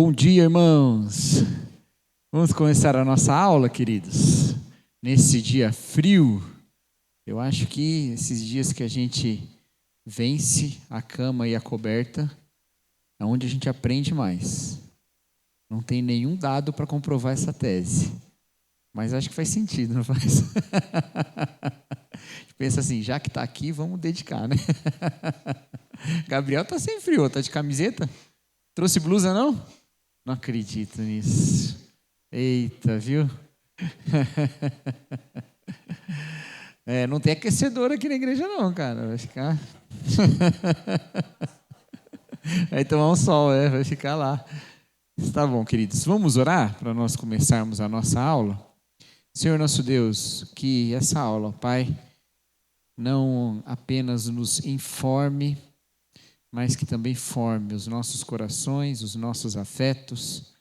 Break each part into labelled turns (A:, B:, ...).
A: Bom dia, irmãos. Vamos começar a nossa aula, queridos. Nesse dia frio, eu acho que esses dias que a gente vence a cama e a coberta, é onde a gente aprende mais. Não tem nenhum dado para comprovar essa tese, mas acho que faz sentido, não faz? Pensa assim, já que está aqui, vamos dedicar, né? Gabriel está sem frio, está de camiseta? Trouxe blusa, não? Não acredito nisso. Eita, viu? Não tem aquecedor aqui na igreja não, cara. Vai ficar... Vai tomar um sol, vai ficar lá. Tá bom, queridos. Vamos orar para nós começarmos a nossa aula? Senhor nosso Deus, que essa aula, Pai, não apenas nos informe, mas que também forme os nossos corações, os nossos afetos,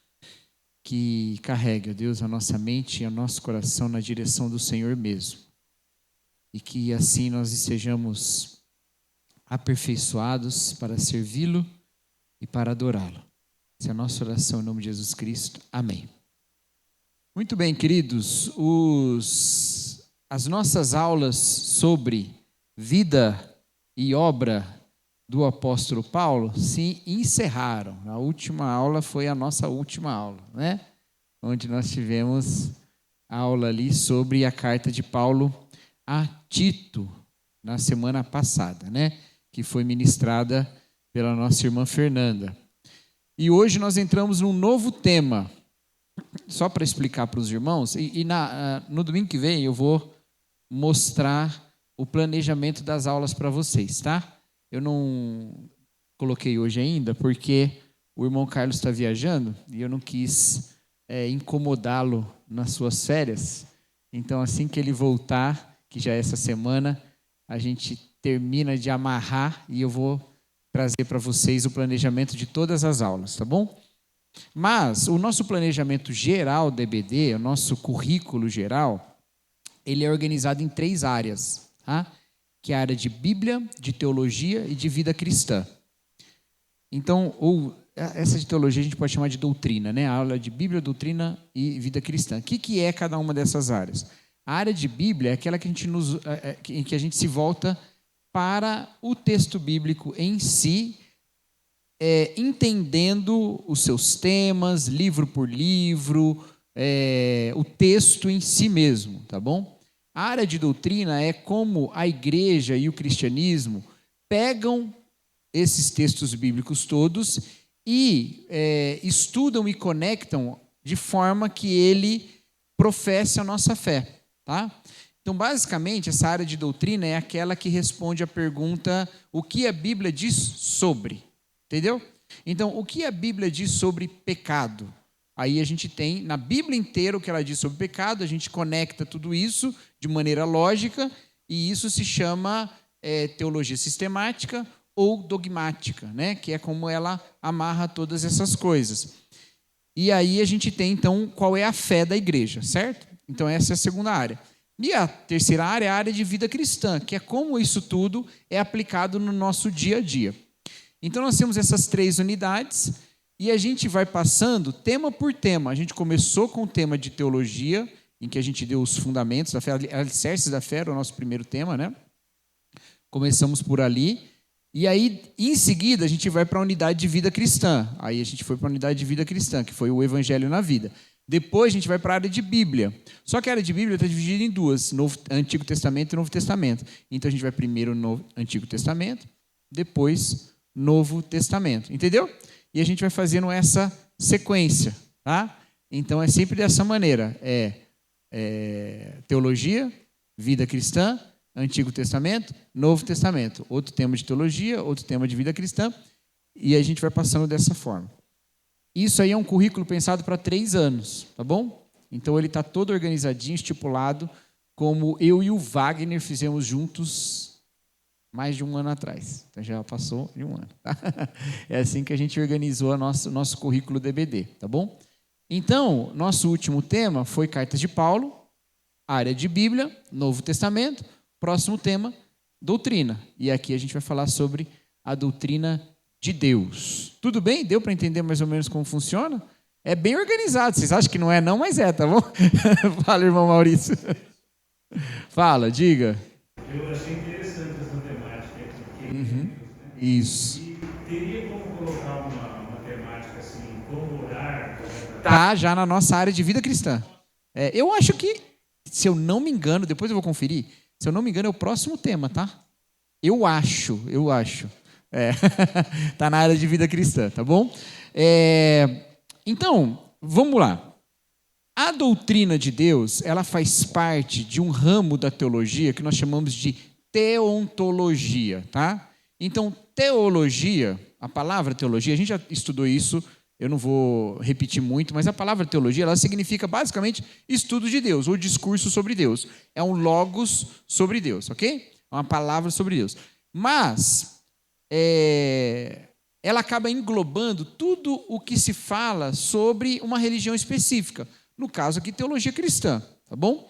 A: que carregue, ó Deus, a nossa mente e o nosso coração na direção do Senhor mesmo. E que assim nós sejamos aperfeiçoados para servi-lo e para adorá-lo. Essa é a nossa oração em nome de Jesus Cristo. Amém. Muito bem, queridos, as nossas aulas sobre vida e obra do apóstolo Paulo se encerraram. A última aula foi a nossa última aula, né? Onde nós tivemos a aula ali sobre a carta de Paulo a Tito, na semana passada, né? Que foi ministrada pela nossa irmã Fernanda. E hoje nós entramos num novo tema. Só para explicar para os irmãos, no domingo que vem eu vou mostrar o planejamento das aulas para vocês, tá? Eu não coloquei hoje ainda, porque o irmão Carlos está viajando e eu não quis incomodá-lo nas suas férias. Então, assim que ele voltar, que já é essa semana, a gente termina de amarrar e eu vou trazer para vocês o planejamento de todas as aulas, tá bom? Mas o nosso planejamento geral do EBD, o nosso currículo geral, ele é organizado em 3 áreas, tá? Que é a área de Bíblia, de teologia e de vida cristã. Então, essa de teologia a gente pode chamar de doutrina, né? A aula de Bíblia, doutrina e vida cristã. O que é cada uma dessas áreas? A área de Bíblia é aquela que em que a gente se volta para o texto bíblico em si, entendendo os seus temas, livro por livro, o texto em si mesmo, tá bom? A área de doutrina é como a igreja e o cristianismo pegam esses textos bíblicos todos e estudam e conectam de forma que ele professe a nossa fé, tá? Então, basicamente, essa área de doutrina é aquela que responde à pergunta: o que a Bíblia diz sobre? Entendeu? Então, o que a Bíblia diz sobre pecado? Aí a gente tem na Bíblia inteira o que ela diz sobre pecado, a gente conecta tudo isso de maneira lógica, e isso se chama teologia sistemática ou dogmática, né? Que é como ela amarra todas essas coisas. E aí a gente tem, então, qual é a fé da igreja, certo? Então, essa é a segunda área. E a terceira área é a área de vida cristã, que é como isso tudo é aplicado no nosso dia a dia. Então, nós temos essas 3 unidades e a gente vai passando tema por tema. A gente começou com o tema de teologia, em que a gente deu os fundamentos da fé, alicerces da fé, era o nosso primeiro tema, né? Começamos por ali. E aí, em seguida, a gente vai para a unidade de vida cristã. Aí a gente foi para a unidade de vida cristã, que foi o Evangelho na vida. Depois a gente vai para a área de Bíblia. Só que a área de Bíblia está dividida em 2, Antigo Testamento e Novo Testamento. Então a gente vai primeiro no Antigo Testamento, depois Novo Testamento. Entendeu? E a gente vai fazendo essa sequência, tá? Então é sempre dessa maneira. Teologia, vida cristã, Antigo Testamento, Novo Testamento. Outro tema de teologia, outro tema de vida cristã. E a gente vai passando dessa forma. Isso aí é um currículo pensado para 3 anos, tá bom? Então ele está todo organizadinho, estipulado, como eu e o Wagner fizemos juntos mais de 1 ano atrás. Então já passou de 1 ano. É assim que a gente organizou nosso currículo DBD, tá bom? Então, nosso último tema foi Cartas de Paulo, área de Bíblia, Novo Testamento. Próximo tema, doutrina. E aqui a gente vai falar sobre a doutrina de Deus. Tudo bem? Deu para entender mais ou menos como funciona? É bem organizado. Vocês acham que não é não, mas é, tá bom? Fala, irmão Maurício. Fala, diga.
B: Eu achei interessante essa temática aqui.
A: Uhum. Isso.
B: E teria como colocar uma temática assim, como orar?
A: Tá já na nossa área de vida cristã. Eu acho que, se eu não me engano, depois eu vou conferir, se eu não me engano é o próximo tema, tá? Eu acho. Tá na área de vida cristã, tá bom? Então, vamos lá. A doutrina de Deus, ela faz parte de um ramo da teologia que nós chamamos de teontologia, tá? Então, teologia, a palavra teologia, a gente já estudou isso, eu não vou repetir muito, mas a palavra teologia, ela significa basicamente estudo de Deus, ou discurso sobre Deus. É um logos sobre Deus, ok? É uma palavra sobre Deus. Mas, ela acaba englobando tudo o que se fala sobre uma religião específica. No caso aqui, teologia cristã, tá bom?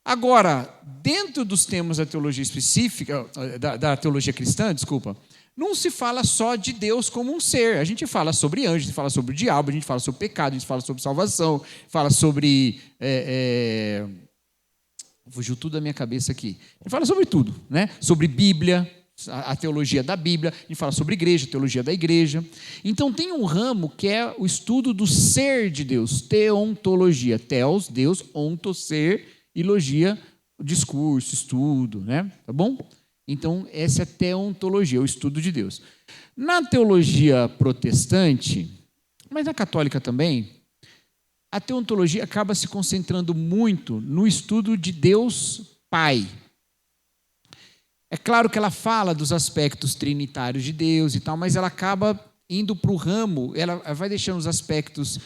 A: Agora, dentro dos temas da teologia específica, da teologia cristã, desculpa, não se fala só de Deus como um ser. A gente fala sobre anjos, a gente fala sobre o diabo, a gente fala sobre pecado, a gente fala sobre salvação, fala sobre... Fugiu tudo da minha cabeça aqui. A gente fala sobre tudo, né? Sobre Bíblia, a teologia da Bíblia, a gente fala sobre igreja, a teologia da igreja. Então tem um ramo que é o estudo do ser de Deus, teontologia. Teos, Deus, onto, ser, e logia, discurso, estudo, né? Tá bom? Então essa é a teontologia, o estudo de Deus. Na teologia protestante, mas na católica também, a teontologia acaba se concentrando muito no estudo de Deus Pai. É claro que ela fala dos aspectos trinitários de Deus e tal, mas ela acaba indo para o ramo, ela vai deixando os aspectos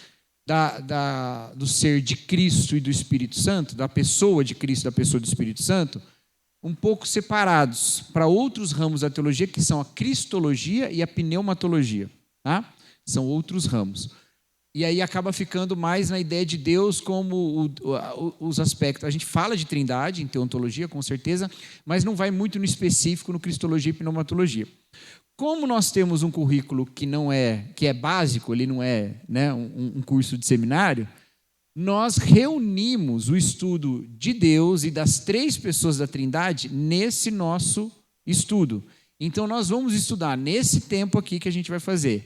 A: do ser de Cristo e do Espírito Santo, da pessoa de Cristo e da pessoa do Espírito Santo, um pouco separados para outros ramos da teologia, que são a cristologia e a pneumatologia. Tá? São outros ramos. E aí acaba ficando mais na ideia de Deus como os aspectos. A gente fala de trindade em teontologia, com certeza, mas não vai muito no específico no cristologia e pneumatologia. Como nós temos um currículo que é básico, ele não é, né, um curso de seminário, nós reunimos o estudo de Deus e das três pessoas da trindade nesse nosso estudo. Então nós vamos estudar nesse tempo aqui que a gente vai fazer.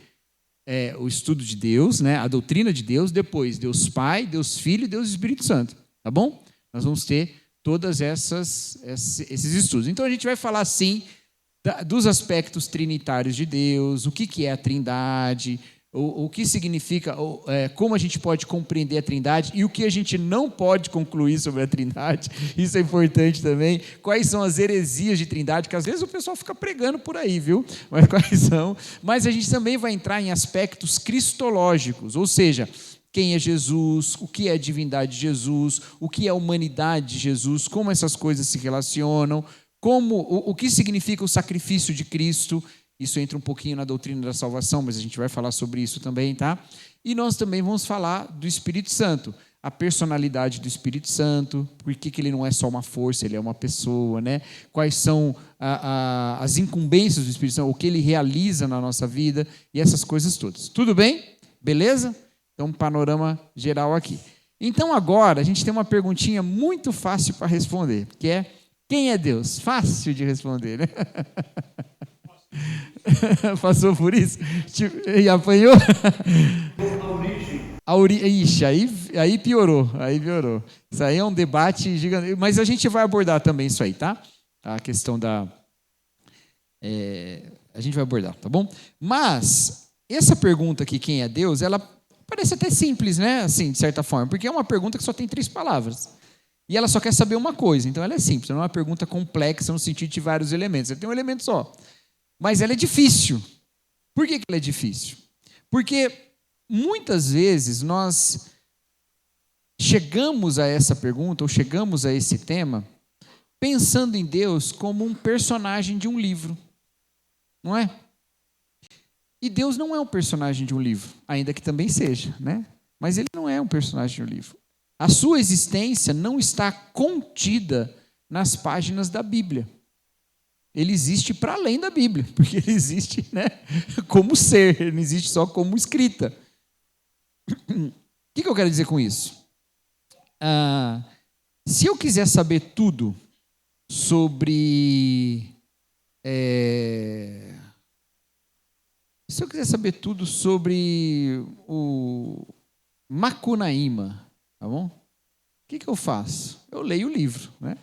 A: O estudo de Deus, né, a doutrina de Deus, depois Deus Pai, Deus Filho e Deus Espírito Santo, tá bom? Nós vamos ter todos esses estudos. Então a gente vai falar sim dos aspectos trinitários de Deus, o que é a trindade, o que significa, como a gente pode compreender a trindade e o que a gente não pode concluir sobre a trindade, isso é importante também. Quais são as heresias de trindade, que às vezes o pessoal fica pregando por aí, viu? Mas quais são? Mas a gente também vai entrar em aspectos cristológicos, ou seja, quem é Jesus, o que é a divindade de Jesus, o que é a humanidade de Jesus, como essas coisas se relacionam, o que significa o sacrifício de Cristo. Isso entra um pouquinho na doutrina da salvação, mas a gente vai falar sobre isso também, tá? E nós também vamos falar do Espírito Santo, a personalidade do Espírito Santo, por que ele não é só uma força, ele é uma pessoa, né? Quais são as incumbências do Espírito Santo, o que ele realiza na nossa vida e essas coisas todas. Tudo bem? Beleza? Então, um panorama geral aqui. Então, agora, a gente tem uma perguntinha muito fácil para responder, que é: quem é Deus? Fácil de responder, né? Passou por isso? E apanhou? A origem. Ixi, aí piorou. Isso aí é um debate gigante. Mas a gente vai abordar também isso aí, tá? A questão a gente vai abordar, tá bom? Mas essa pergunta aqui, quem é Deus, ela parece até simples, né? Assim, de certa forma, porque é uma pergunta que só tem 3 palavras. E ela só quer saber uma coisa. Então ela é simples, não é uma pergunta complexa no sentido de vários elementos. Ela tem um elemento só. Mas ela é difícil. Por que ela é difícil? Porque muitas vezes nós chegamos a essa pergunta, ou chegamos a esse tema, pensando em Deus como um personagem de um livro. Não é? E Deus não é um personagem de um livro, ainda que também seja, né? Mas ele não é um personagem de um livro. A sua existência não está contida nas páginas da Bíblia. ele existe para além da Bíblia, porque ele existe, né, como ser, ele não existe só como escrita. O que eu quero dizer com isso? Se eu quiser saber tudo sobre... se eu quiser saber tudo sobre o Macunaíma, tá bom? O que eu faço? Eu leio o livro, né?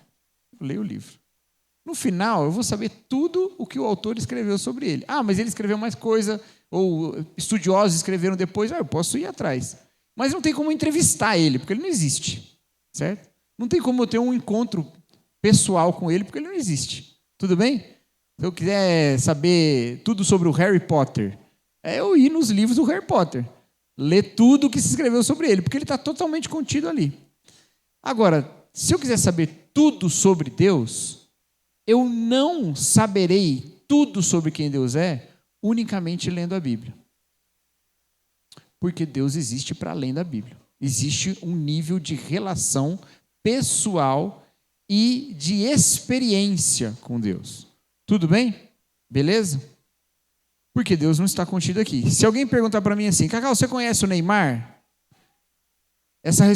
A: Eu leio o livro. No final, eu vou saber tudo o que o autor escreveu sobre ele. Mas ele escreveu mais coisa, ou estudiosos escreveram depois, eu posso ir atrás. Mas não tem como entrevistar ele, porque ele não existe, certo? Não tem como eu ter um encontro pessoal com ele, porque ele não existe. Tudo bem? Se eu quiser saber tudo sobre o Harry Potter, eu ir nos livros do Harry Potter, ler tudo o que se escreveu sobre ele, porque ele está totalmente contido ali. Agora, se eu quiser saber tudo sobre Deus, eu não saberei tudo sobre quem Deus é unicamente lendo a Bíblia. Porque Deus existe para além da Bíblia. Existe um nível de relação pessoal e de experiência com Deus. Tudo bem? Beleza? Porque Deus não está contido aqui. Se alguém perguntar para mim assim, Cacau, você conhece o Neymar? Essa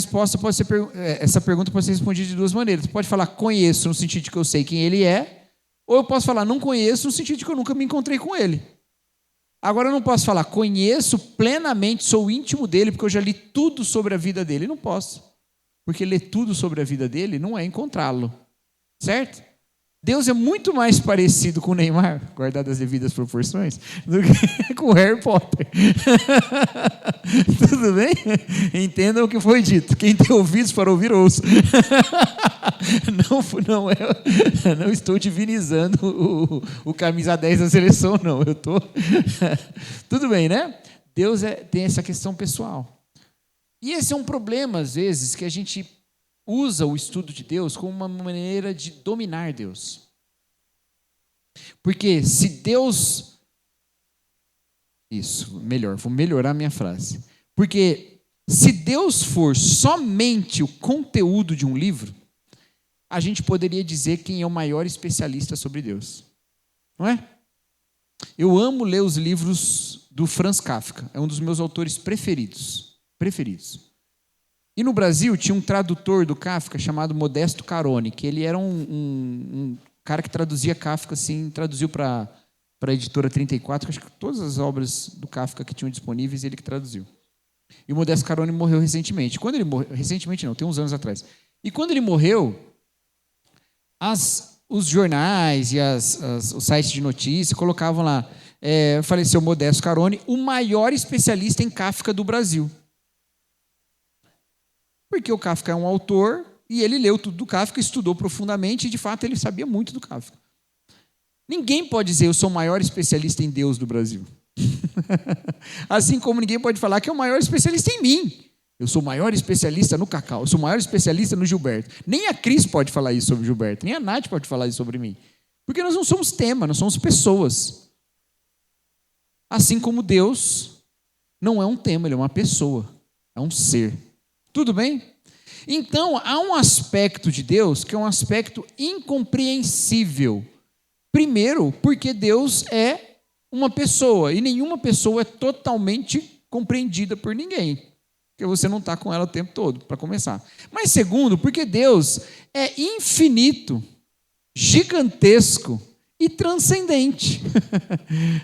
A: pergunta pode ser respondida de duas maneiras. Você pode falar conheço no sentido de que eu sei quem ele é, ou eu posso falar não conheço no sentido de que eu nunca me encontrei com ele. Agora eu não posso falar conheço plenamente, sou íntimo dele, porque eu já li tudo sobre a vida dele. Não posso. Porque ler tudo sobre a vida dele não é encontrá-lo. Certo? Deus é muito mais parecido com o Neymar, guardado as devidas proporções, do que com o Harry Potter. Tudo bem? Entendam o que foi dito. Quem tem ouvidos para ouvir, ouça. Não estou divinizando o camisa 10 da seleção, não. Eu estou... Tudo bem, né? Deus tem essa questão pessoal. E esse é um problema, às vezes, que a gente usa o estudo de Deus como uma maneira de dominar Deus. Porque se Deus... vou melhorar a minha frase. Porque se Deus for somente o conteúdo de um livro, a gente poderia dizer quem é o maior especialista sobre Deus. Não é? Eu amo ler os livros do Franz Kafka. É um dos meus autores preferidos. E no Brasil tinha um tradutor do Kafka chamado Modesto Caroni, que ele era um cara que traduzia Kafka, assim, traduziu para a editora 34, acho que todas as obras do Kafka que tinham disponíveis, ele que traduziu. E o Modesto Caroni morreu recentemente. Quando ele morreu, recentemente não, tem uns anos atrás. E quando ele morreu, os jornais e os sites de notícia colocavam lá, faleceu Modesto Caroni, o maior especialista em Kafka do Brasil. Porque o Kafka é um autor e ele leu tudo do Kafka, estudou profundamente e, de fato, ele sabia muito do Kafka. Ninguém pode dizer eu sou o maior especialista em Deus do Brasil. Assim como ninguém pode falar que é o maior especialista em mim. Eu sou o maior especialista no Cacau, eu sou o maior especialista no Gilberto. Nem a Cris pode falar isso sobre o Gilberto, nem a Nath pode falar isso sobre mim. Porque nós não somos tema, nós somos pessoas. Assim como Deus não é um tema, ele é uma pessoa, é um ser. Tudo bem? Então, há um aspecto de Deus que é um aspecto incompreensível. Primeiro, porque Deus é uma pessoa, e nenhuma pessoa é totalmente compreendida por ninguém, porque você não está com ela o tempo todo, para começar. Mas segundo, porque Deus é infinito, gigantesco e transcendente,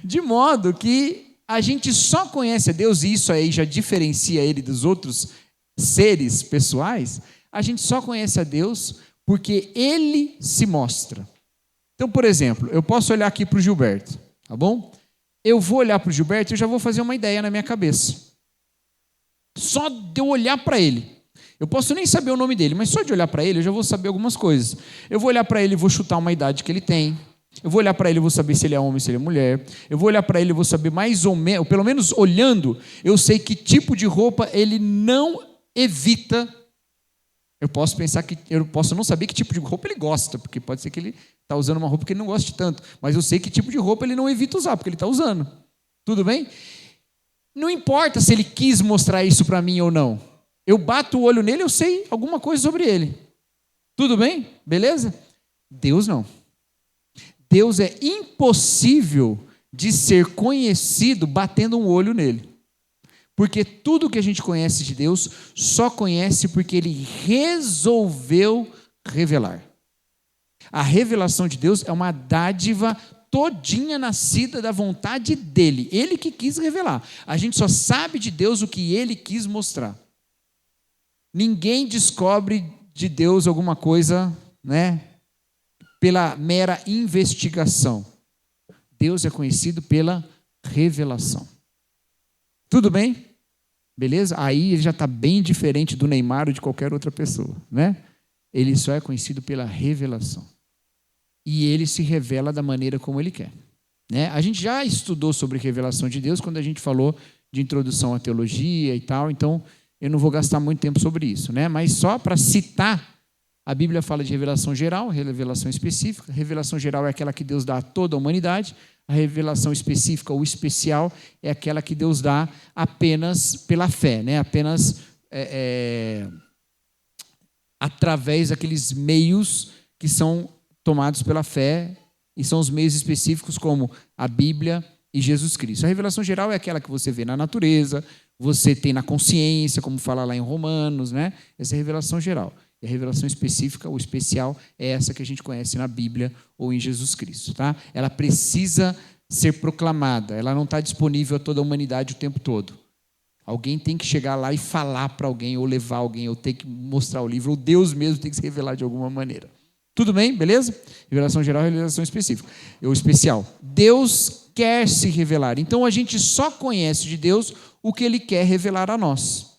A: de modo que a gente só conhece a Deus, e isso aí já diferencia ele dos outros seres pessoais, a gente só conhece a Deus porque ele se mostra. Então, por exemplo, eu posso olhar aqui para o Gilberto, tá bom? Eu vou olhar para o Gilberto e eu já vou fazer uma ideia na minha cabeça. Só de eu olhar para ele. Eu posso nem saber o nome dele, mas só de olhar para ele eu já vou saber algumas coisas. Eu vou olhar para ele e vou chutar uma idade que ele tem. Eu vou olhar para ele e vou saber se ele é homem, se ele é mulher. Eu vou olhar para ele e vou saber mais ou menos, pelo menos olhando, eu sei que tipo de roupa ele não evita. Eu posso não saber que tipo de roupa ele gosta, porque pode ser que ele está usando uma roupa que ele não goste tanto, mas eu sei que tipo de roupa ele não evita usar, porque ele está usando. Tudo bem? Não importa se ele quis mostrar isso para mim ou não. Eu bato o olho nele, eu sei alguma coisa sobre ele. Tudo bem? Beleza? Deus não. Deus é impossível de ser conhecido batendo um olho nele. Porque tudo que a gente conhece de Deus só conhece porque Ele resolveu revelar. A revelação de Deus é uma dádiva todinha nascida da vontade dEle. Ele que quis revelar. A gente só sabe de Deus o que Ele quis mostrar. Ninguém descobre de Deus alguma coisa, né, pela mera investigação. Deus é conhecido pela revelação. Tudo bem? Beleza? Aí ele já está bem diferente do Neymar ou de qualquer outra pessoa, né? Ele só é conhecido pela revelação. E ele se revela da maneira como ele quer, né? A gente já estudou sobre revelação de Deus quando a gente falou de introdução à teologia e tal, então eu não vou gastar muito tempo sobre isso, né? Mas só para citar, a Bíblia fala de revelação geral, revelação específica. Revelação geral é aquela que Deus dá a toda a humanidade. A revelação específica ou especial é aquela que Deus dá apenas pela fé, né? Apenas através daqueles meios que são tomados pela fé, e são os meios específicos como a Bíblia e Jesus Cristo. A revelação geral é aquela que você vê na natureza, você tem na consciência, como fala lá em Romanos, né? Essa é a revelação geral. E a revelação específica ou especial é essa que a gente conhece na Bíblia ou em Jesus Cristo, tá? Ela precisa ser proclamada, ela não está disponível a toda a humanidade o tempo todo. Alguém tem que chegar lá e falar para alguém, ou levar alguém, ou ter que mostrar o livro, ou Deus mesmo tem que se revelar de alguma maneira. Tudo bem? Beleza? Revelação geral e revelação específica, ou especial. Deus quer se revelar, então a gente só conhece de Deus o que Ele quer revelar a nós.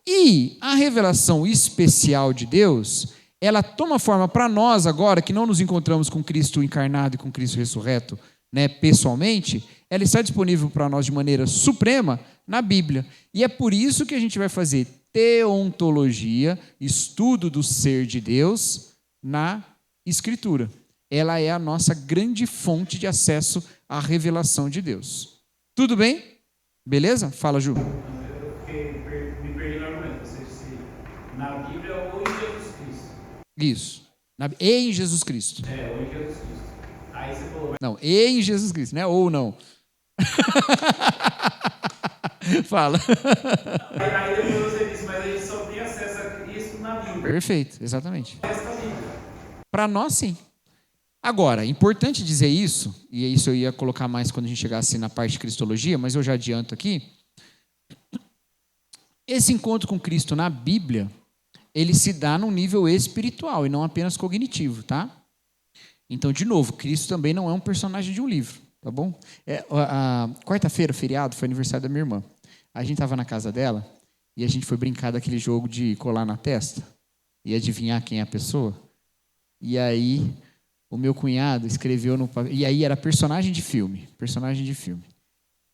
A: E a revelação especial de Deus, ela toma forma para nós agora, que não nos encontramos com Cristo encarnado e com Cristo ressurreto, né, pessoalmente, ela está disponível para nós de maneira suprema na Bíblia. E é por isso que a gente vai fazer teontologia, estudo do ser de Deus, na Escritura. Ela é a nossa grande fonte de acesso à revelação de Deus. Tudo bem? Beleza? Fala, Ju.
B: Me perdi no argumento. Você disse na Bíblia ou em Jesus Cristo?
A: Isso. E em Jesus Cristo.
B: Ou em Jesus Cristo. Aí você falou...
A: Não, e em Jesus Cristo, né? Ou não. Fala.
B: Aí depois você disse, mas a gente só tem acesso a Cristo na Bíblia.
A: Perfeito, exatamente. Para nós, sim. Agora, importante dizer isso, e isso eu ia colocar mais quando a gente chegasse na parte de cristologia, mas eu já adianto aqui. Esse encontro com Cristo na Bíblia, ele se dá num nível espiritual e não apenas cognitivo, tá? Então, de novo, Cristo também não é um personagem de um livro, tá bom? Quarta-feira, feriado, foi aniversário da minha irmã. A gente estava na casa dela e a gente foi brincar daquele jogo de colar na testa e adivinhar quem é a pessoa. E aí, o meu cunhado escreveu no papel. E aí era personagem de filme.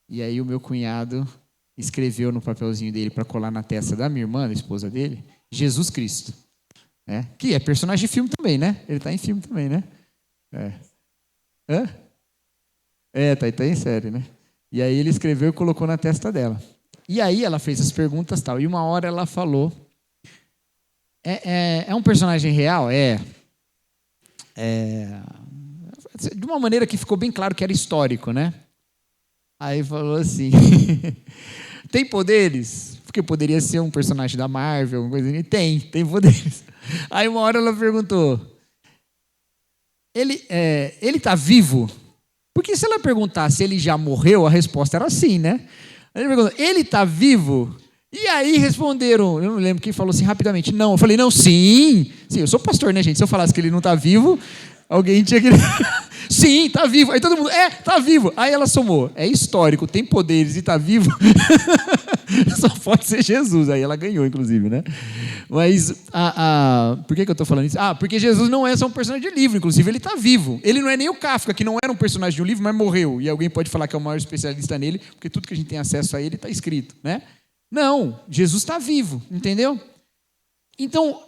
A: E aí o meu cunhado escreveu no papelzinho dele para colar na testa da minha irmã, da esposa dele, Jesus Cristo. Né? Que é personagem de filme também, né? Ele está em filme também, né? Tá em série, né? E aí ele escreveu e colocou na testa dela. E aí ela fez as perguntas e tal. E uma hora ela falou: é um personagem real? De uma maneira que ficou bem claro que era histórico, né? Aí falou assim: tem poderes? Porque poderia ser um personagem da Marvel, alguma coisa assim. Tem poderes. Aí uma hora ela perguntou: ele está vivo? Porque se ela perguntasse se ele já morreu, a resposta era sim, né? Aí ele perguntou: ele está vivo? E aí responderam, eu não lembro quem falou assim rapidamente, não. Eu falei, não, sim, eu sou pastor, né, gente? Se eu falasse que ele não está vivo, alguém tinha que... Sim, está vivo. Aí todo mundo, está vivo. Aí ela somou, é histórico, tem poderes e está vivo. Só pode ser Jesus. Aí ela ganhou, inclusive, né? Mas, por que eu estou falando isso? Porque Jesus não é só um personagem de livro, inclusive ele está vivo. Ele não é nem o Kafka, que não era um personagem de um livro, mas morreu. E alguém pode falar que é o maior especialista nele, porque tudo que a gente tem acesso a ele está escrito, né? Não, Jesus está vivo, entendeu? Então,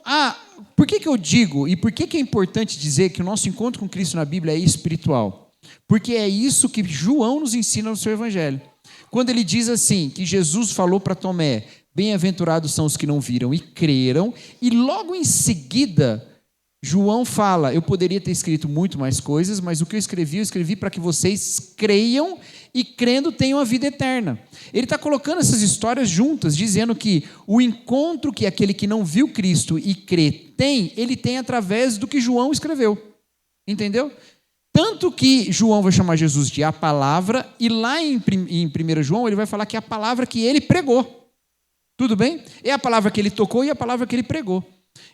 A: por que eu digo, e por que é importante dizer que o nosso encontro com Cristo na Bíblia é espiritual? Porque é isso que João nos ensina no seu Evangelho. Quando ele diz assim, que Jesus falou para Tomé: bem-aventurados são os que não viram e creram, e logo em seguida, João fala, eu poderia ter escrito muito mais coisas, mas o que eu escrevi para que vocês creiam e crendo tenham a vida eterna. Ele está colocando essas histórias juntas, dizendo que o encontro que aquele que não viu Cristo e crê tem, ele tem através do que João escreveu. Entendeu? Tanto que João vai chamar Jesus de a palavra, e lá em 1 João ele vai falar que é a palavra que ele pregou. Tudo bem? É a palavra que ele tocou e a palavra que ele pregou.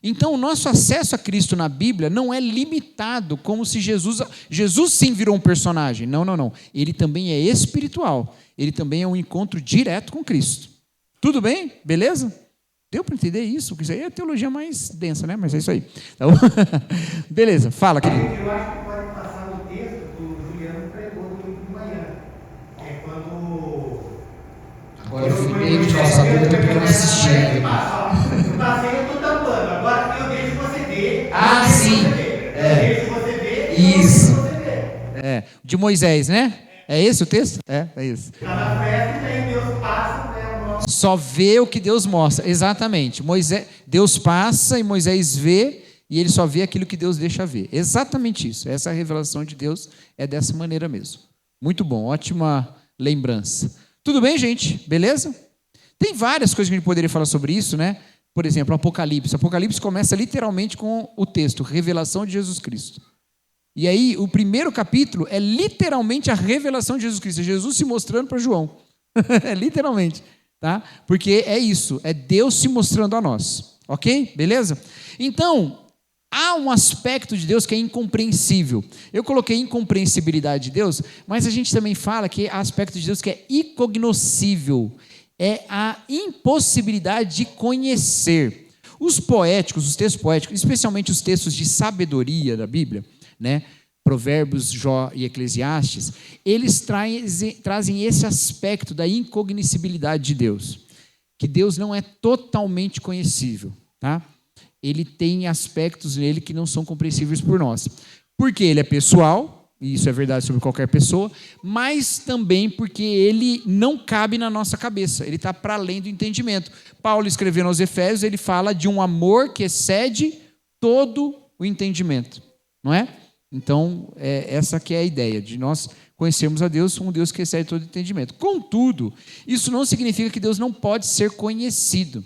A: Então, o nosso acesso a Cristo na Bíblia não é limitado como se Jesus sim virou um personagem. Não, não, não. Ele também é espiritual. Ele também é um encontro direto com Cristo. Tudo bem? Beleza? Deu para entender isso? Porque isso aí é a teologia mais densa, né? Mas é isso aí. Tá bom? Beleza, fala, querido.
C: Eu acho que pode passar no texto que o Juliano pregou domingo de manhã. É quando...
A: Agora eu fui meio de nossa dúvida porque eu não assisti ainda.
C: Eu passei, eu estou tampando. Agora eu deixo você ver.
A: Ah, sim.
C: Eu deixo você ver.
A: Isso. É, de Moisés, né? É esse o texto? É isso.
C: Está na festa e aí Deus passa, né?
A: Só vê o que Deus mostra. Exatamente. Deus passa e Moisés vê, e ele só vê aquilo que Deus deixa ver. Exatamente isso. Essa revelação de Deus é dessa maneira mesmo. Muito bom, ótima lembrança. Tudo bem, gente? Beleza? Tem várias coisas que a gente poderia falar sobre isso, né? Por exemplo, Apocalipse. Apocalipse começa literalmente com o texto, revelação de Jesus Cristo. E aí, o primeiro capítulo é literalmente a revelação de Jesus Cristo. É Jesus se mostrando para João. Literalmente. Tá? Porque é isso, é Deus se mostrando a nós. Ok? Beleza? Então, há um aspecto de Deus que é incompreensível. Eu coloquei incompreensibilidade de Deus, mas a gente também fala que há aspecto de Deus que é incognoscível. É a impossibilidade de conhecer. Os poéticos, os textos poéticos, especialmente os textos de sabedoria da Bíblia, né? Provérbios, Jó e Eclesiastes, eles trazem esse aspecto da incognoscibilidade de Deus, que Deus não é totalmente conhecível, tá? Ele tem aspectos nele que não são compreensíveis por nós, porque ele é pessoal, e isso é verdade sobre qualquer pessoa, mas também porque ele não cabe na nossa cabeça, ele está para além do entendimento. Paulo, escrevendo aos Efésios, ele fala de um amor que excede todo o entendimento, não é? Então, essa que é a ideia, de nós conhecermos a Deus, um Deus que excede todo entendimento. Contudo, isso não significa que Deus não pode ser conhecido.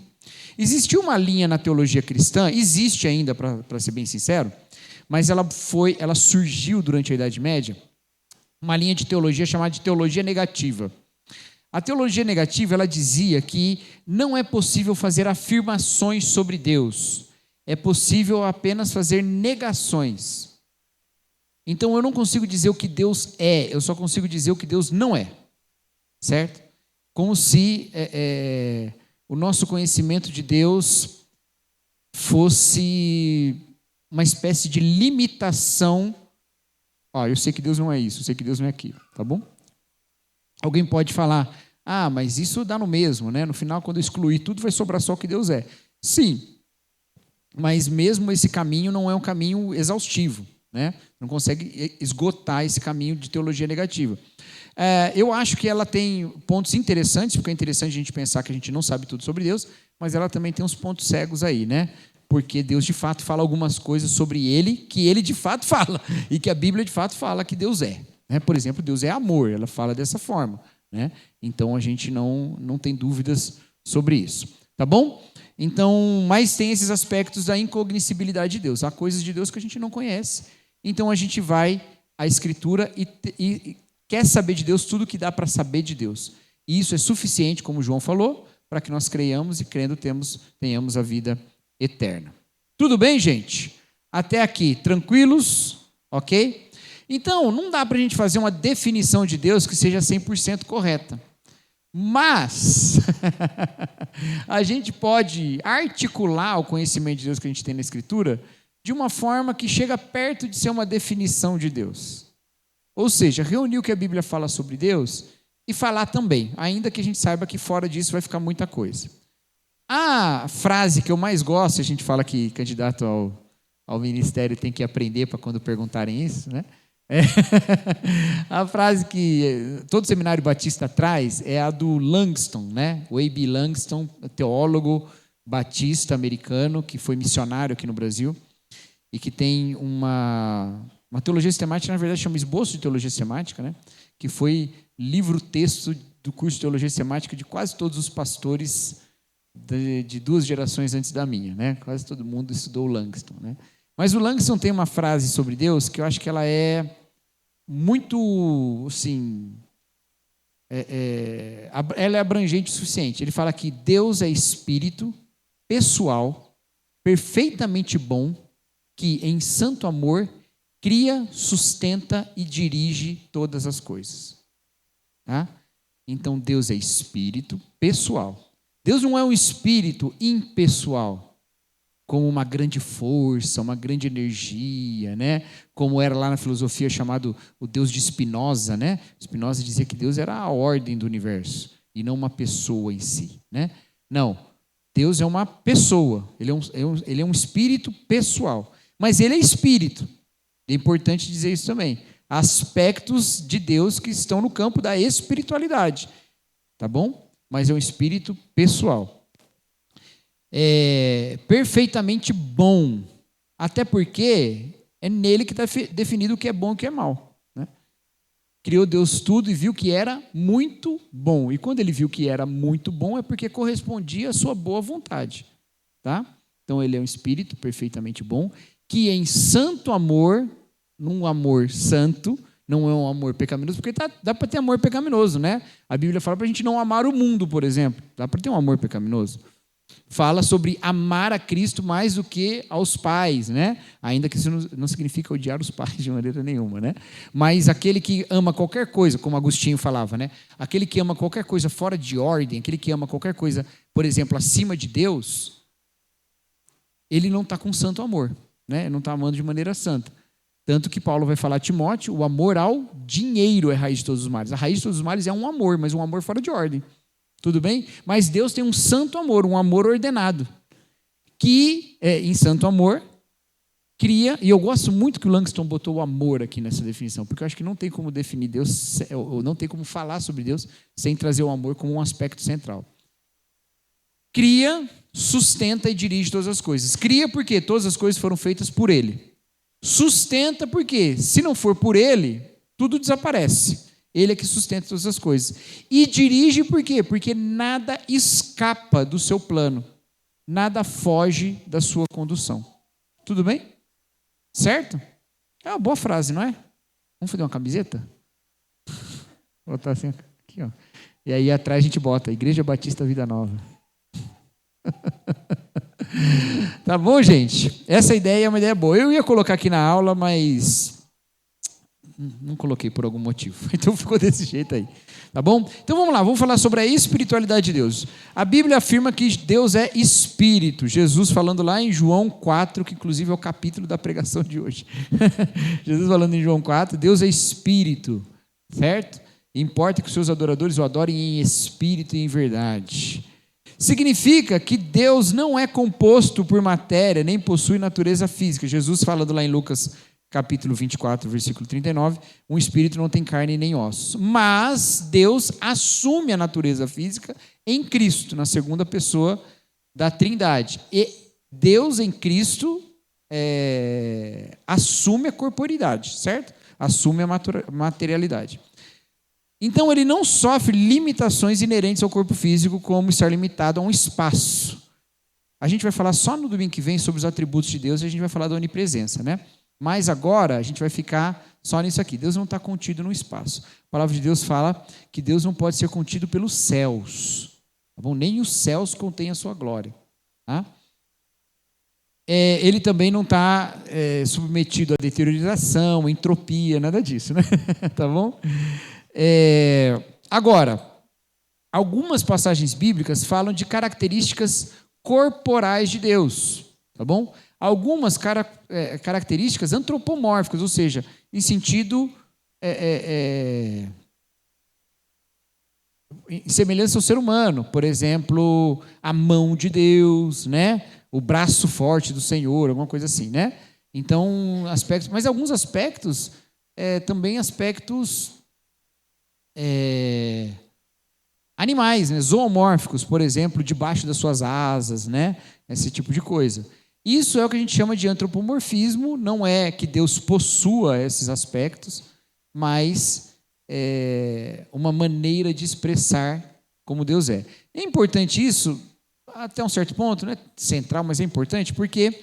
A: Existiu uma linha na teologia cristã, existe ainda, para ser bem sincero, mas ela surgiu durante a Idade Média, uma linha de teologia chamada de teologia negativa. A teologia negativa, ela dizia que não é possível fazer afirmações sobre Deus, é possível apenas fazer negações. Então, eu não consigo dizer o que Deus é, eu só consigo dizer o que Deus não é, certo? Como se o nosso conhecimento de Deus fosse uma espécie de limitação. Eu sei que Deus não é isso, eu sei que Deus não é aquilo, tá bom? Alguém pode falar, mas isso dá no mesmo, né? No final, quando eu excluir tudo, vai sobrar só o que Deus é. Sim, mas mesmo esse caminho não é um caminho exaustivo. Né? Não consegue esgotar esse caminho de teologia negativa. Eu acho que ela tem pontos interessantes, porque é interessante a gente pensar que a gente não sabe tudo sobre Deus, mas ela também tem uns pontos cegos aí, né? Porque Deus de fato fala algumas coisas sobre Ele, que Ele de fato fala, e que a Bíblia de fato fala que Deus é. Né? Por exemplo, Deus é amor, ela fala dessa forma. Né? Então a gente não tem dúvidas sobre isso. Tá bom? Então, mas tem esses aspectos da incognoscibilidade de Deus. Há coisas de Deus que a gente não conhece. Então a gente vai à Escritura e quer saber de Deus tudo que dá para saber de Deus. E isso é suficiente, como João falou, para que nós creiamos e crendo tenhamos a vida eterna. Tudo bem, gente? Até aqui, tranquilos? Ok? Então, não dá para a gente fazer uma definição de Deus que seja 100% correta. Mas a gente pode articular o conhecimento de Deus que a gente tem na Escritura de uma forma que chega perto de ser uma definição de Deus. Ou seja, reunir o que a Bíblia fala sobre Deus e falar também, ainda que a gente saiba que fora disso vai ficar muita coisa. A frase que eu mais gosto, a gente fala que candidato ao ministério tem que aprender para quando perguntarem isso, né? A frase que todo seminário batista traz é a do Langston, né? O A.B. Langston, teólogo batista americano, que foi missionário aqui no Brasil. e que tem uma teologia sistemática, na verdade chama Esboço de Teologia Sistemática, né? Que foi livro-texto do curso de Teologia Sistemática de quase todos os pastores de 2 gerações antes da minha, né? Quase todo mundo estudou o Langston, né? Mas o Langston tem uma frase sobre Deus que eu acho que ela é muito, assim, ela é abrangente o suficiente. Ele fala que Deus é espírito, pessoal, perfeitamente bom, que em santo amor cria, sustenta e dirige todas as coisas. Tá? Então Deus é espírito, pessoal. Deus não é um espírito impessoal, como uma grande força, uma grande energia, né? Como era lá na filosofia chamado o Deus de Spinoza, né? Spinoza dizia que Deus era a ordem do universo e não uma pessoa em si, né? Não, Deus é uma pessoa, ele é um espírito pessoal, mas ele é espírito. É importante dizer isso também. Há aspectos de Deus que estão no campo da espiritualidade, tá bom? Mas é um espírito pessoal. É perfeitamente bom, até porque é nele que está definido o que é bom e o que é mal, né? Criou Deus tudo e viu que era muito bom, e quando ele viu que era muito bom é porque correspondia à sua boa vontade, tá? Então ele é um espírito perfeitamente bom, que em santo amor, num amor santo, não é um amor pecaminoso, porque dá para ter amor pecaminoso, né? A Bíblia fala para a gente não amar o mundo, por exemplo, dá para ter um amor pecaminoso. Fala sobre amar a Cristo mais do que aos pais, né? Ainda que isso não significa odiar os pais de maneira nenhuma, né? Mas aquele que ama qualquer coisa, como Agostinho falava, né? Aquele que ama qualquer coisa fora de ordem, aquele que ama qualquer coisa, por exemplo, acima de Deus, ele não está com santo amor, né? Ele não está amando de maneira santa. Tanto que Paulo vai falar a Timóteo, o amor ao dinheiro é a raiz de todos os males. A raiz de todos os males é um amor, mas um amor fora de ordem. Tudo bem? Mas Deus tem um santo amor, um amor ordenado, que, em santo amor, cria, e eu gosto muito que o Langston botou o amor aqui nessa definição, porque eu acho que não tem como definir Deus, ou não tem como falar sobre Deus, sem trazer o amor como um aspecto central. Cria, sustenta e dirige todas as coisas. Cria porque todas as coisas foram feitas por Ele. Sustenta porque, se não for por Ele, tudo desaparece. Ele é que sustenta todas as coisas. E dirige por quê? Porque nada escapa do seu plano. Nada foge da sua condução. Tudo bem? Certo? É uma boa frase, não é? Vamos fazer uma camiseta? Vou botar assim aqui, ó. E aí atrás a gente bota Igreja Batista Vida Nova. Tá bom, gente? Essa ideia é uma ideia boa. Eu ia colocar aqui na aula, mas não coloquei por algum motivo. Então ficou desse jeito aí. Tá bom? Então vamos lá, vamos falar sobre a espiritualidade de Deus. A Bíblia afirma que Deus é espírito. Jesus falando lá em João 4, que inclusive é o capítulo da pregação de hoje. Jesus falando em João 4, Deus é espírito, certo? Importa que os seus adoradores o adorem em espírito e em verdade. Significa que Deus não é composto por matéria, nem possui natureza física. Jesus falando lá em Lucas capítulo 24, versículo 39, um espírito não tem carne nem ossos. Mas Deus assume a natureza física em Cristo, na segunda pessoa da Trindade. E Deus em Cristo assume a corporidade, certo? Assume a materialidade. Então ele não sofre limitações inerentes ao corpo físico, como estar limitado a um espaço. A gente vai falar só no domingo que vem sobre os atributos de Deus e a gente vai falar da onipresença, né? Mas agora a gente vai ficar só nisso aqui. Deus não está contido no espaço. A palavra de Deus fala que Deus não pode ser contido pelos céus. Tá bom? Nem os céus contêm a sua glória. Tá? Ele também não está submetido à deterioração, entropia, nada disso, né? Tá bom? Agora, algumas passagens bíblicas falam de características corporais de Deus. Tá bom? Algumas características antropomórficas, ou seja, em sentido em semelhança ao ser humano, por exemplo, a mão de Deus, né? O braço forte do Senhor, alguma coisa assim, né? Então, aspectos, mas alguns aspectos também aspectos animais, né? Zoomórficos, por exemplo, debaixo das suas asas, né? Esse tipo de coisa. Isso é o que a gente chama de antropomorfismo, não é que Deus possua esses aspectos, mas é uma maneira de expressar como Deus é. É importante isso, até um certo ponto, não é central, mas é importante, porque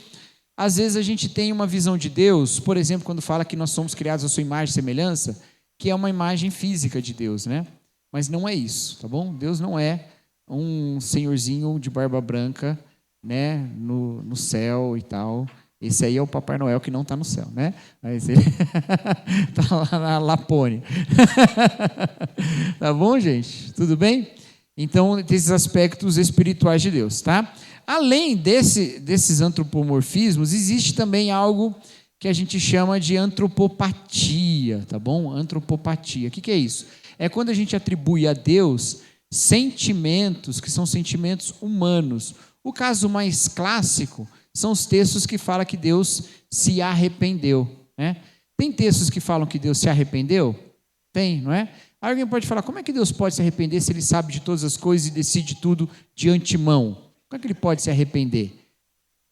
A: às vezes a gente tem uma visão de Deus, por exemplo, quando fala que nós somos criados à sua imagem e semelhança, que é uma imagem física de Deus, né? Mas não é isso, tá bom? Deus não é um senhorzinho de barba branca, né, no céu e tal. Esse aí é o Papai Noel que não está no céu, né? Mas ele está lá na Lapônia. Tá bom, gente? Tudo bem? Então, desses aspectos espirituais de Deus, tá? Além desses antropomorfismos, existe também algo que a gente chama de antropopatia, tá bom? Antropopatia. O que é isso? É quando a gente atribui a Deus sentimentos que são sentimentos humanos. O caso mais clássico são os textos que falam que Deus se arrependeu, né? Tem textos que falam que Deus se arrependeu? Tem, não é? Alguém pode falar, como é que Deus pode se arrepender se Ele sabe de todas as coisas e decide tudo de antemão? Como é que Ele pode se arrepender?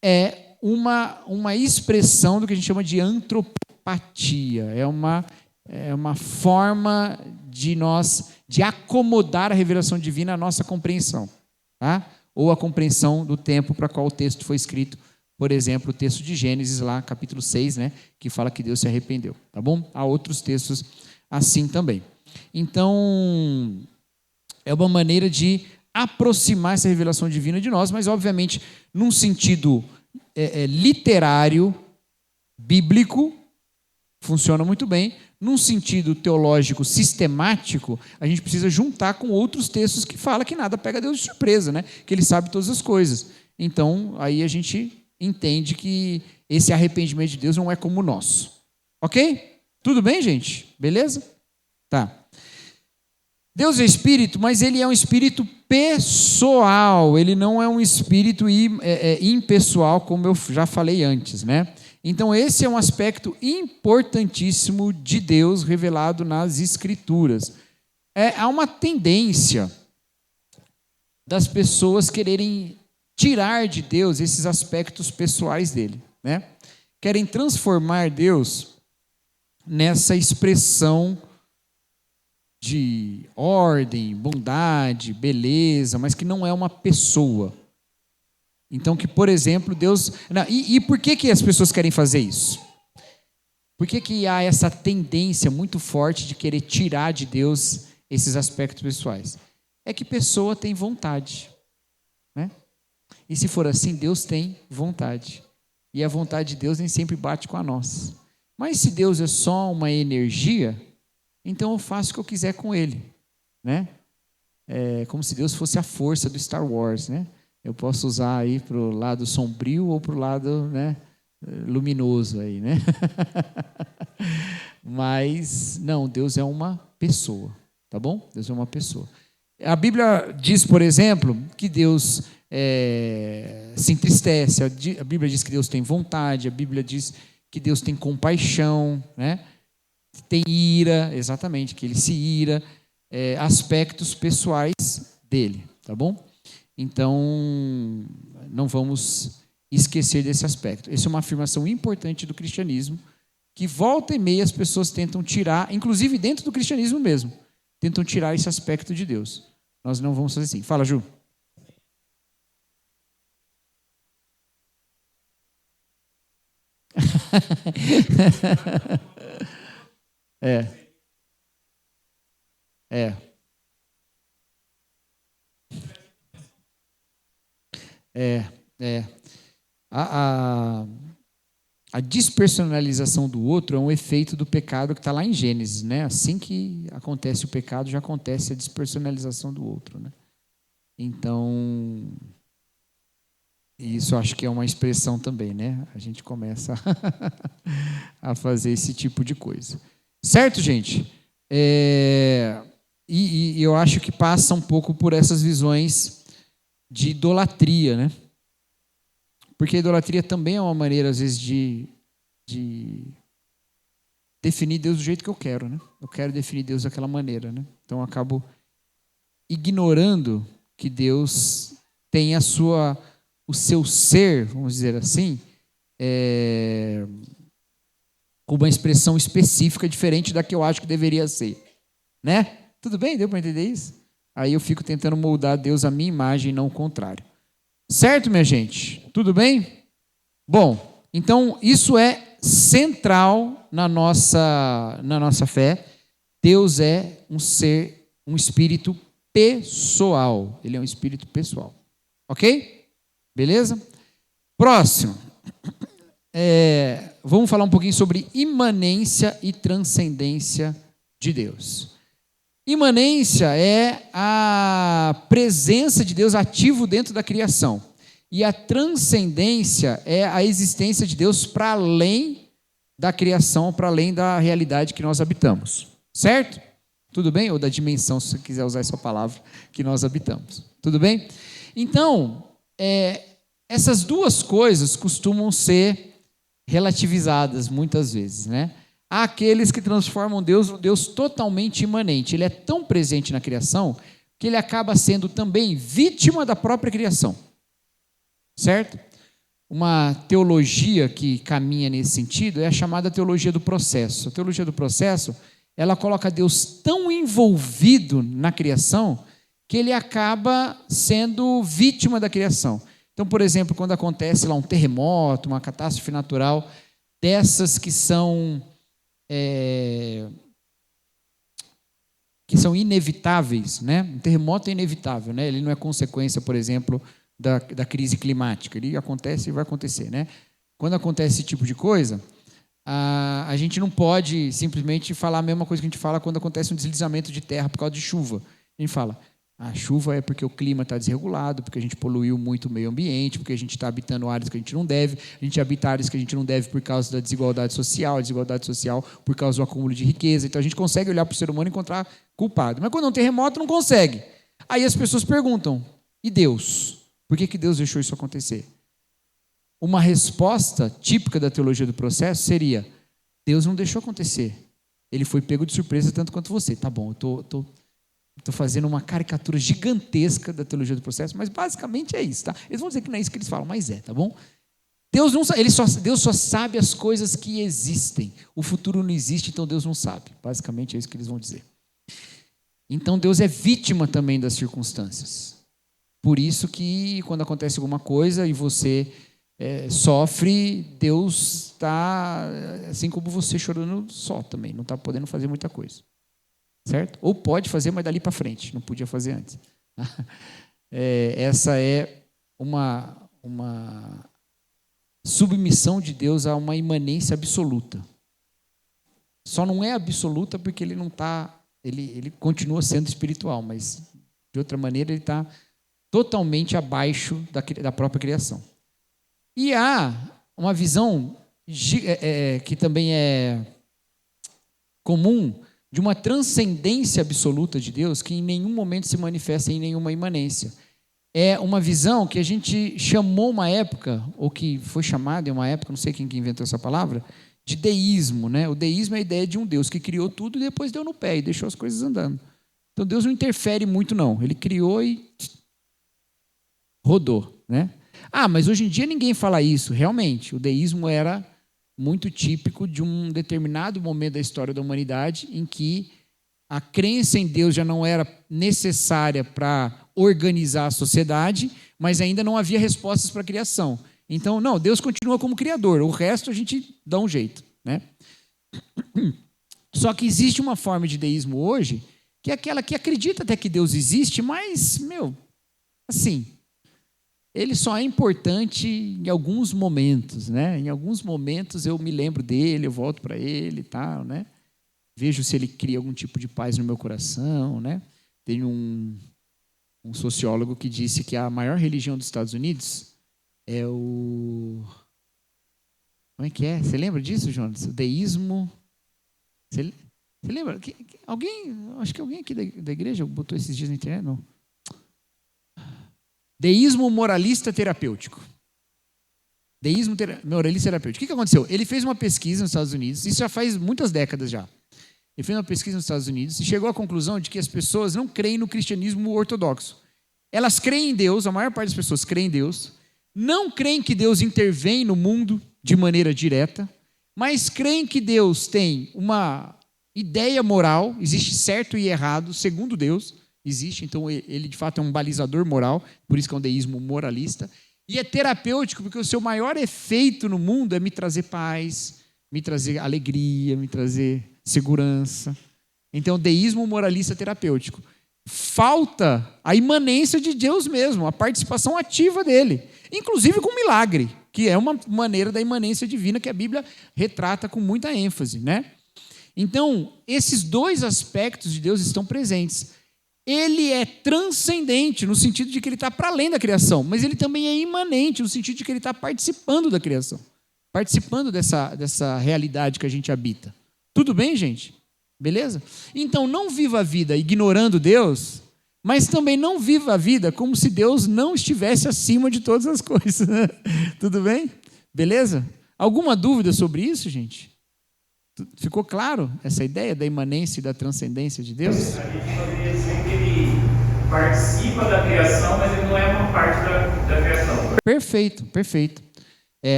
A: É uma expressão do que a gente chama de antropopatia. É uma forma de acomodar a revelação divina à nossa compreensão, tá? Ou a compreensão do tempo para qual o texto foi escrito. Por exemplo, o texto de Gênesis, lá, capítulo 6, né, que fala que Deus se arrependeu, tá bom? Há outros textos assim também. Então, é uma maneira de aproximar essa revelação divina de nós, mas, obviamente, num sentido literário, bíblico, funciona muito bem. Num sentido teológico sistemático, a gente precisa juntar com outros textos que falam que nada pega Deus de surpresa, né? Que Ele sabe todas as coisas. Então, aí a gente entende que esse arrependimento de Deus não é como o nosso. Ok? Tudo bem, gente? Beleza? Tá. Deus é espírito, mas Ele é um espírito pessoal. Ele não é um espírito impessoal, como eu já falei antes, né? Então, esse é um aspecto importantíssimo de Deus revelado nas Escrituras. Há uma tendência das pessoas quererem tirar de Deus esses aspectos pessoais dele, né? Querem transformar Deus nessa expressão de ordem, bondade, beleza, mas que não é uma pessoa. Então, que, por exemplo, Deus... E por que as pessoas querem fazer isso? Por que há essa tendência muito forte de querer tirar de Deus esses aspectos pessoais? É que pessoa tem vontade, né? E se for assim, Deus tem vontade. E a vontade de Deus nem sempre bate com a nossa. Mas se Deus é só uma energia, então eu faço o que eu quiser com Ele, né? É como se Deus fosse a força do Star Wars, né? Eu posso usar aí para o lado sombrio ou para o lado, né, luminoso aí, né? Mas, não, Deus é uma pessoa, tá bom? Deus é uma pessoa. A Bíblia diz, por exemplo, que Deus se entristece, a Bíblia diz que Deus tem vontade, a Bíblia diz que Deus tem compaixão, né? Tem ira, exatamente, que Ele se ira, aspectos pessoais dele, tá bom? Então, não vamos esquecer desse aspecto. Essa é uma afirmação importante do cristianismo, que volta e meia as pessoas tentam tirar, inclusive dentro do cristianismo mesmo, tentam tirar esse aspecto de Deus. Nós não vamos fazer assim. Fala, Ju. A despersonalização do outro é um efeito do pecado que está lá em Gênesis, né? Assim que acontece o pecado, já acontece a despersonalização do outro, né? Então, isso acho que é uma expressão também, né? A gente começa a fazer esse tipo de coisa. Certo, gente? E eu acho que passa um pouco por essas visões de idolatria, né? Porque a idolatria também é uma maneira, às vezes, de definir Deus do jeito que eu quero, né? Eu quero definir Deus daquela maneira, né? Então eu acabo ignorando que Deus tem a sua o seu ser, vamos dizer assim, com uma expressão específica diferente da que eu acho que deveria ser, né? Tudo bem? Deu para entender isso? Aí eu fico tentando moldar Deus à minha imagem e não o contrário. Certo, minha gente? Tudo bem? Bom, então isso é central na nossa fé. Deus é um ser, um espírito pessoal. Ele é um espírito pessoal. Ok? Beleza? Próximo. Vamos falar um pouquinho sobre imanência e transcendência de Deus. Imanência é a presença de Deus ativo dentro da criação. E a transcendência é a existência de Deus para além da criação, para além da realidade que nós habitamos. Certo? Tudo bem? Ou da dimensão, se você quiser usar essa palavra, que nós habitamos. Tudo bem? Então, essas duas coisas costumam ser relativizadas muitas vezes, né? Há aqueles que transformam Deus num Deus totalmente imanente. Ele é tão presente na criação que ele acaba sendo também vítima da própria criação. Certo? Uma teologia que caminha nesse sentido é a chamada teologia do processo. A teologia do processo, ela coloca Deus tão envolvido na criação que ele acaba sendo vítima da criação. Então, por exemplo, quando acontece lá um terremoto, uma catástrofe natural, dessas que são inevitáveis, né? Um terremoto é inevitável, né? Ele não é consequência, por exemplo, da crise climática. Ele acontece e vai acontecer, né? Quando acontece esse tipo de coisa, a gente não pode simplesmente falar a mesma coisa que a gente fala quando acontece um deslizamento de terra por causa de chuva. A gente fala, a chuva é porque o clima está desregulado, porque a gente poluiu muito o meio ambiente, porque a gente está habitando áreas que a gente não deve, a gente habita áreas que a gente não deve por causa da desigualdade social, por causa do acúmulo de riqueza. Então a gente consegue olhar para o ser humano e encontrar culpado. Mas quando é um terremoto, não consegue. Aí as pessoas perguntam, e Deus? Por que Deus deixou isso acontecer? Uma resposta típica da teologia do processo seria, Deus não deixou acontecer. Ele foi pego de surpresa tanto quanto você. Tá bom, eu estou fazendo uma caricatura gigantesca da teologia do processo, mas basicamente é isso, tá? Eles vão dizer que não é isso que eles falam, mas tá bom? Deus só sabe as coisas que existem. O futuro não existe, então Deus não sabe. Basicamente é isso que eles vão dizer. Então Deus é vítima também das circunstâncias. Por isso que quando acontece alguma coisa e você sofre, Deus está, assim como você, chorando só também, não está podendo fazer muita coisa. Certo? Ou pode fazer, mas dali para frente, não podia fazer antes. Essa é uma submissão de Deus a uma imanência absoluta. Só não é absoluta porque ele não está, ele continua sendo espiritual, mas de outra maneira ele está totalmente abaixo da própria criação. E há uma visão que também é comum de uma transcendência absoluta de Deus que em nenhum momento se manifesta em nenhuma imanência. É uma visão que a gente chamou uma época, ou que foi chamada em uma época, não sei quem que inventou essa palavra, de deísmo, né? O deísmo é a ideia de um Deus que criou tudo e depois deu no pé e deixou as coisas andando. Então Deus não interfere muito não, ele criou e rodou, né? Mas hoje em dia ninguém fala isso. Realmente, o deísmo era muito típico de um determinado momento da história da humanidade em que a crença em Deus já não era necessária para organizar a sociedade, mas ainda não havia respostas para a criação. Então, não, Deus continua como criador, o resto a gente dá um jeito, né? Só que existe uma forma de deísmo hoje, que é aquela que acredita até que Deus existe, mas, assim, ele só é importante em alguns momentos, né? Em alguns momentos eu me lembro dele, eu volto para ele e tal, né? Vejo se ele cria algum tipo de paz no meu coração, né? Tem um sociólogo que disse que a maior religião dos Estados Unidos é o... Como é que é? Você lembra disso, Jonas? O deísmo... Você lembra? Acho que alguém aqui da igreja botou esses dias na internet, não? Deísmo moralista terapêutico. Deísmo moralista terapêutico. O que aconteceu? Ele fez uma pesquisa nos Estados Unidos, isso já faz muitas décadas já. Ele fez uma pesquisa nos Estados Unidos e chegou à conclusão de que as pessoas não creem no cristianismo ortodoxo. Elas creem em Deus, a maior parte das pessoas creem em Deus, não creem que Deus intervém no mundo de maneira direta, mas creem que Deus tem uma ideia moral, existe certo e errado, segundo Deus, existe, então ele de fato é um balizador moral, por isso que é um deísmo moralista, e é terapêutico, porque o seu maior efeito no mundo é me trazer paz, me trazer alegria, me trazer segurança. Então, deísmo moralista terapêutico. Falta a imanência de Deus mesmo, a participação ativa dele, inclusive com milagre, que é uma maneira da imanência divina que a Bíblia retrata com muita ênfase, né? Então, esses dois aspectos de Deus estão presentes. Ele é transcendente, no sentido de que ele está para além da criação, mas ele também é imanente, no sentido de que ele está participando da criação, participando dessa realidade que a gente habita. Tudo bem, gente? Beleza? Então, não viva a vida ignorando Deus, mas também não viva a vida como se Deus não estivesse acima de todas as coisas. Tudo bem? Beleza? Alguma dúvida sobre isso, gente? Ficou claro essa ideia da imanência e da transcendência de Deus?
B: A gente poderia dizer que ele participa da criação, mas ele não é uma parte da criação.
A: Perfeito, perfeito.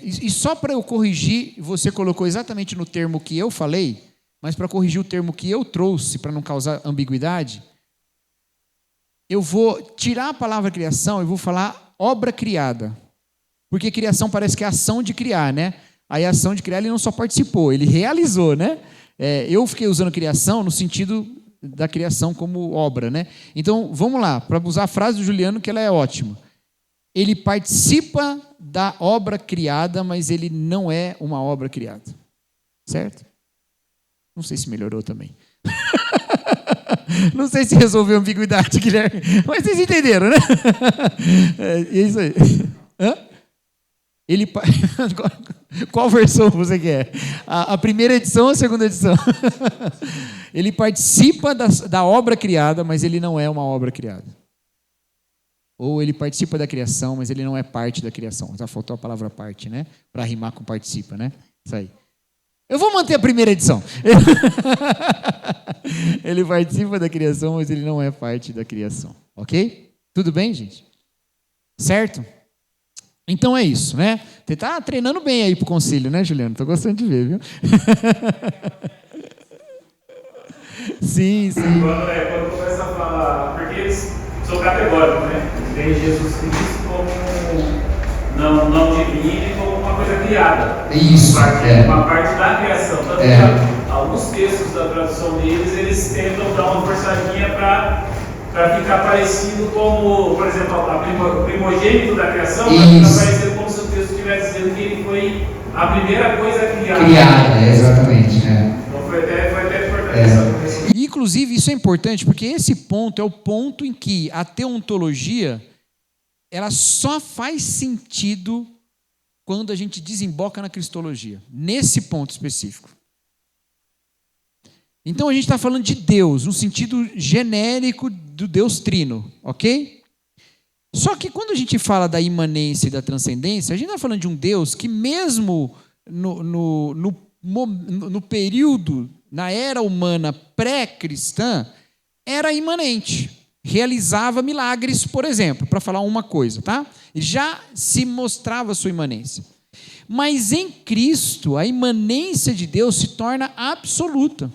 A: E só para eu corrigir, você colocou exatamente no termo que eu falei, mas para corrigir o termo que eu trouxe, para não causar ambiguidade, eu vou tirar a palavra criação e vou falar obra criada. Porque criação parece que é ação de criar, né? Aí a ação de criar ele não só participou, ele realizou, né? Eu fiquei usando criação no sentido da criação como obra, né? Então, vamos lá, para usar a frase do Juliano, que ela é ótima. Ele participa da obra criada, mas ele não é uma obra criada. Certo? Não sei se melhorou também. Não sei se resolveu a ambiguidade, Guilherme. Mas vocês entenderam, né? É isso aí. Hã? Qual versão você quer? A primeira edição ou a segunda edição? Ele participa da obra criada, mas ele não é uma obra criada. Ou ele participa da criação, mas ele não é parte da criação. Já faltou a palavra parte, né? Para rimar com participa, né? Isso aí. Eu vou manter a primeira edição. Ele participa da criação, mas ele não é parte da criação. Ok? Tudo bem, gente? Certo? Então é isso, né? Você está treinando bem aí para o concílio, né, Juliano? Estou gostando de ver, viu? Sim, sim.
B: Quando começa a falar, porque eles são categóricos, né? Tem Jesus Cristo como não divino e como uma coisa criada.
A: Isso.
B: Uma parte da criação. Tanto que alguns textos da tradução deles, eles tentam dar uma forçadinha para ficar parecido como, por exemplo, o primogênito da criação, para ficar parecido como se o texto estivesse dizendo que ele foi a primeira coisa criada.
A: Criada, exatamente.
B: Então foi até importante.
A: Inclusive, isso é importante porque esse ponto é o ponto em que a teontologia ela só faz sentido quando a gente desemboca na cristologia, nesse ponto específico. Então a gente está falando de Deus, no sentido genérico do Deus trino, ok? Só que quando a gente fala da imanência e da transcendência, a gente está falando de um Deus que mesmo no período, na era humana pré-cristã, era imanente. Realizava milagres, por exemplo, para falar uma coisa, tá? Já se mostrava a sua imanência. Mas em Cristo, a imanência de Deus se torna absoluta.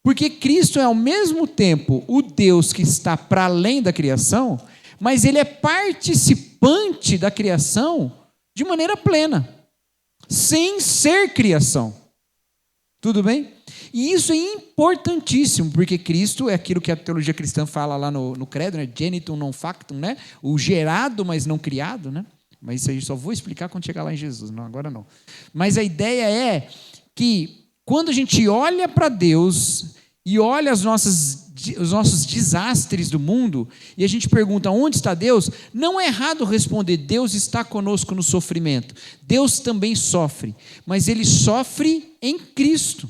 A: Porque Cristo é ao mesmo tempo o Deus que está para além da criação, mas ele é participante da criação de maneira plena, sem ser criação. Tudo bem? E isso é importantíssimo, porque Cristo é aquilo que a teologia cristã fala lá no credo, né? Genitum non factum, né? O gerado, mas não criado, né? Mas isso aí só vou explicar quando chegar lá em Jesus, não, agora não. Mas a ideia é que quando a gente olha para Deus e olha os nossos desastres do mundo, e a gente pergunta onde está Deus, não é errado responder, Deus está conosco no sofrimento. Deus também sofre, mas ele sofre em Cristo.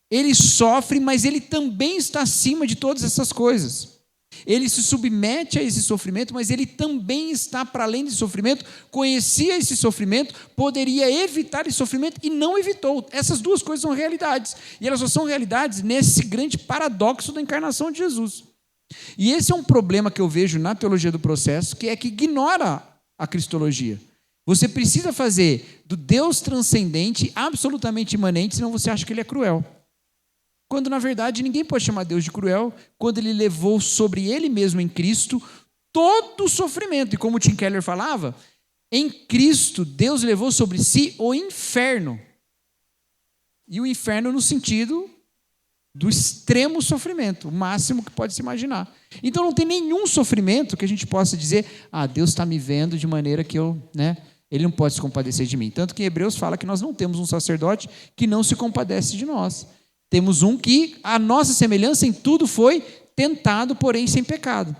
A: Ele sofre, mas ele também está acima de todas essas coisas. Ele se submete a esse sofrimento, mas ele também está para além desse sofrimento, conhecia esse sofrimento, poderia evitar esse sofrimento e não evitou. Essas duas coisas são realidades. E elas só são realidades nesse grande paradoxo da encarnação de Jesus. E esse é um problema que eu vejo na teologia do processo, que é que ignora a cristologia. Você precisa fazer do Deus transcendente absolutamente imanente, senão você acha que ele é cruel. Quando, na verdade, ninguém pode chamar Deus de cruel, quando ele levou sobre ele mesmo em Cristo todo o sofrimento. E como o Tim Keller falava, em Cristo, Deus levou sobre si o inferno. E o inferno no sentido do extremo sofrimento, o máximo que pode se imaginar. Então não tem nenhum sofrimento que a gente possa dizer, Deus está me vendo de maneira que ele não pode se compadecer de mim. Tanto que em Hebreus fala que nós não temos um sacerdote que não se compadece de nós. Temos um que, a nossa semelhança em tudo foi tentado, porém sem pecado.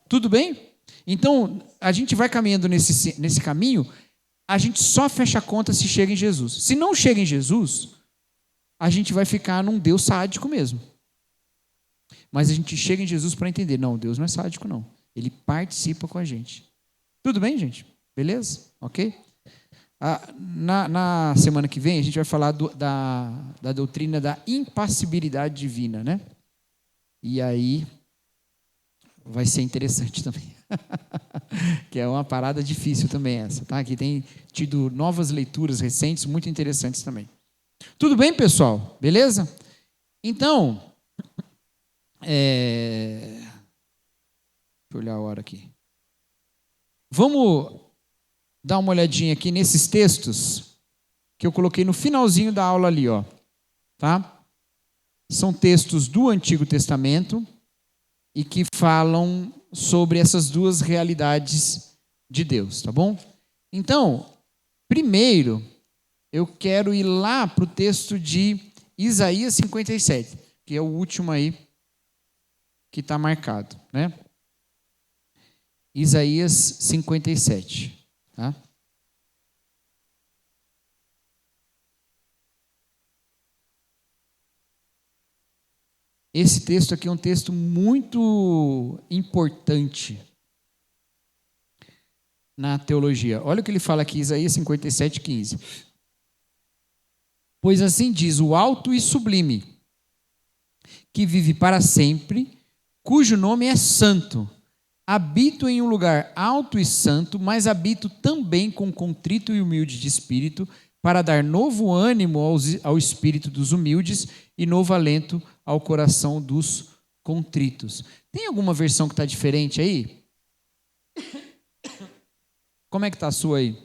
A: Tudo bem? Então, a gente vai caminhando nesse caminho, a gente só fecha a conta se chega em Jesus. Se não chega em Jesus, a gente vai ficar num Deus sádico mesmo. Mas a gente chega em Jesus para entender, não, Deus não é sádico não. Ele participa com a gente. Tudo bem, gente? Beleza? Ok? Na semana que vem, a gente vai falar da doutrina da impassibilidade divina, né? E aí vai ser interessante também. Que é uma parada difícil também essa, tá? Que tem tido novas leituras recentes, muito interessantes também. Tudo bem, pessoal? Beleza? Então, deixa eu olhar a hora aqui. Vamos dar uma olhadinha aqui nesses textos que eu coloquei no finalzinho da aula ali, ó. Tá? São textos do Antigo Testamento e que falam sobre essas duas realidades de Deus, tá bom? Então, primeiro, eu quero ir lá para o texto de Isaías 57, que é o último aí que está marcado, né? Isaías 57, tá? Esse texto aqui é um texto muito importante na teologia. Olha o que ele fala aqui, Isaías 57, 15. Pois assim diz o alto e sublime, que vive para sempre, cujo nome é santo. Habito em um lugar alto e santo, mas habito também com contrito e humilde de espírito, para dar novo ânimo ao espírito dos humildes e novo alento ao coração dos contritos. Tem alguma versão que está diferente aí? Como é que está a sua aí?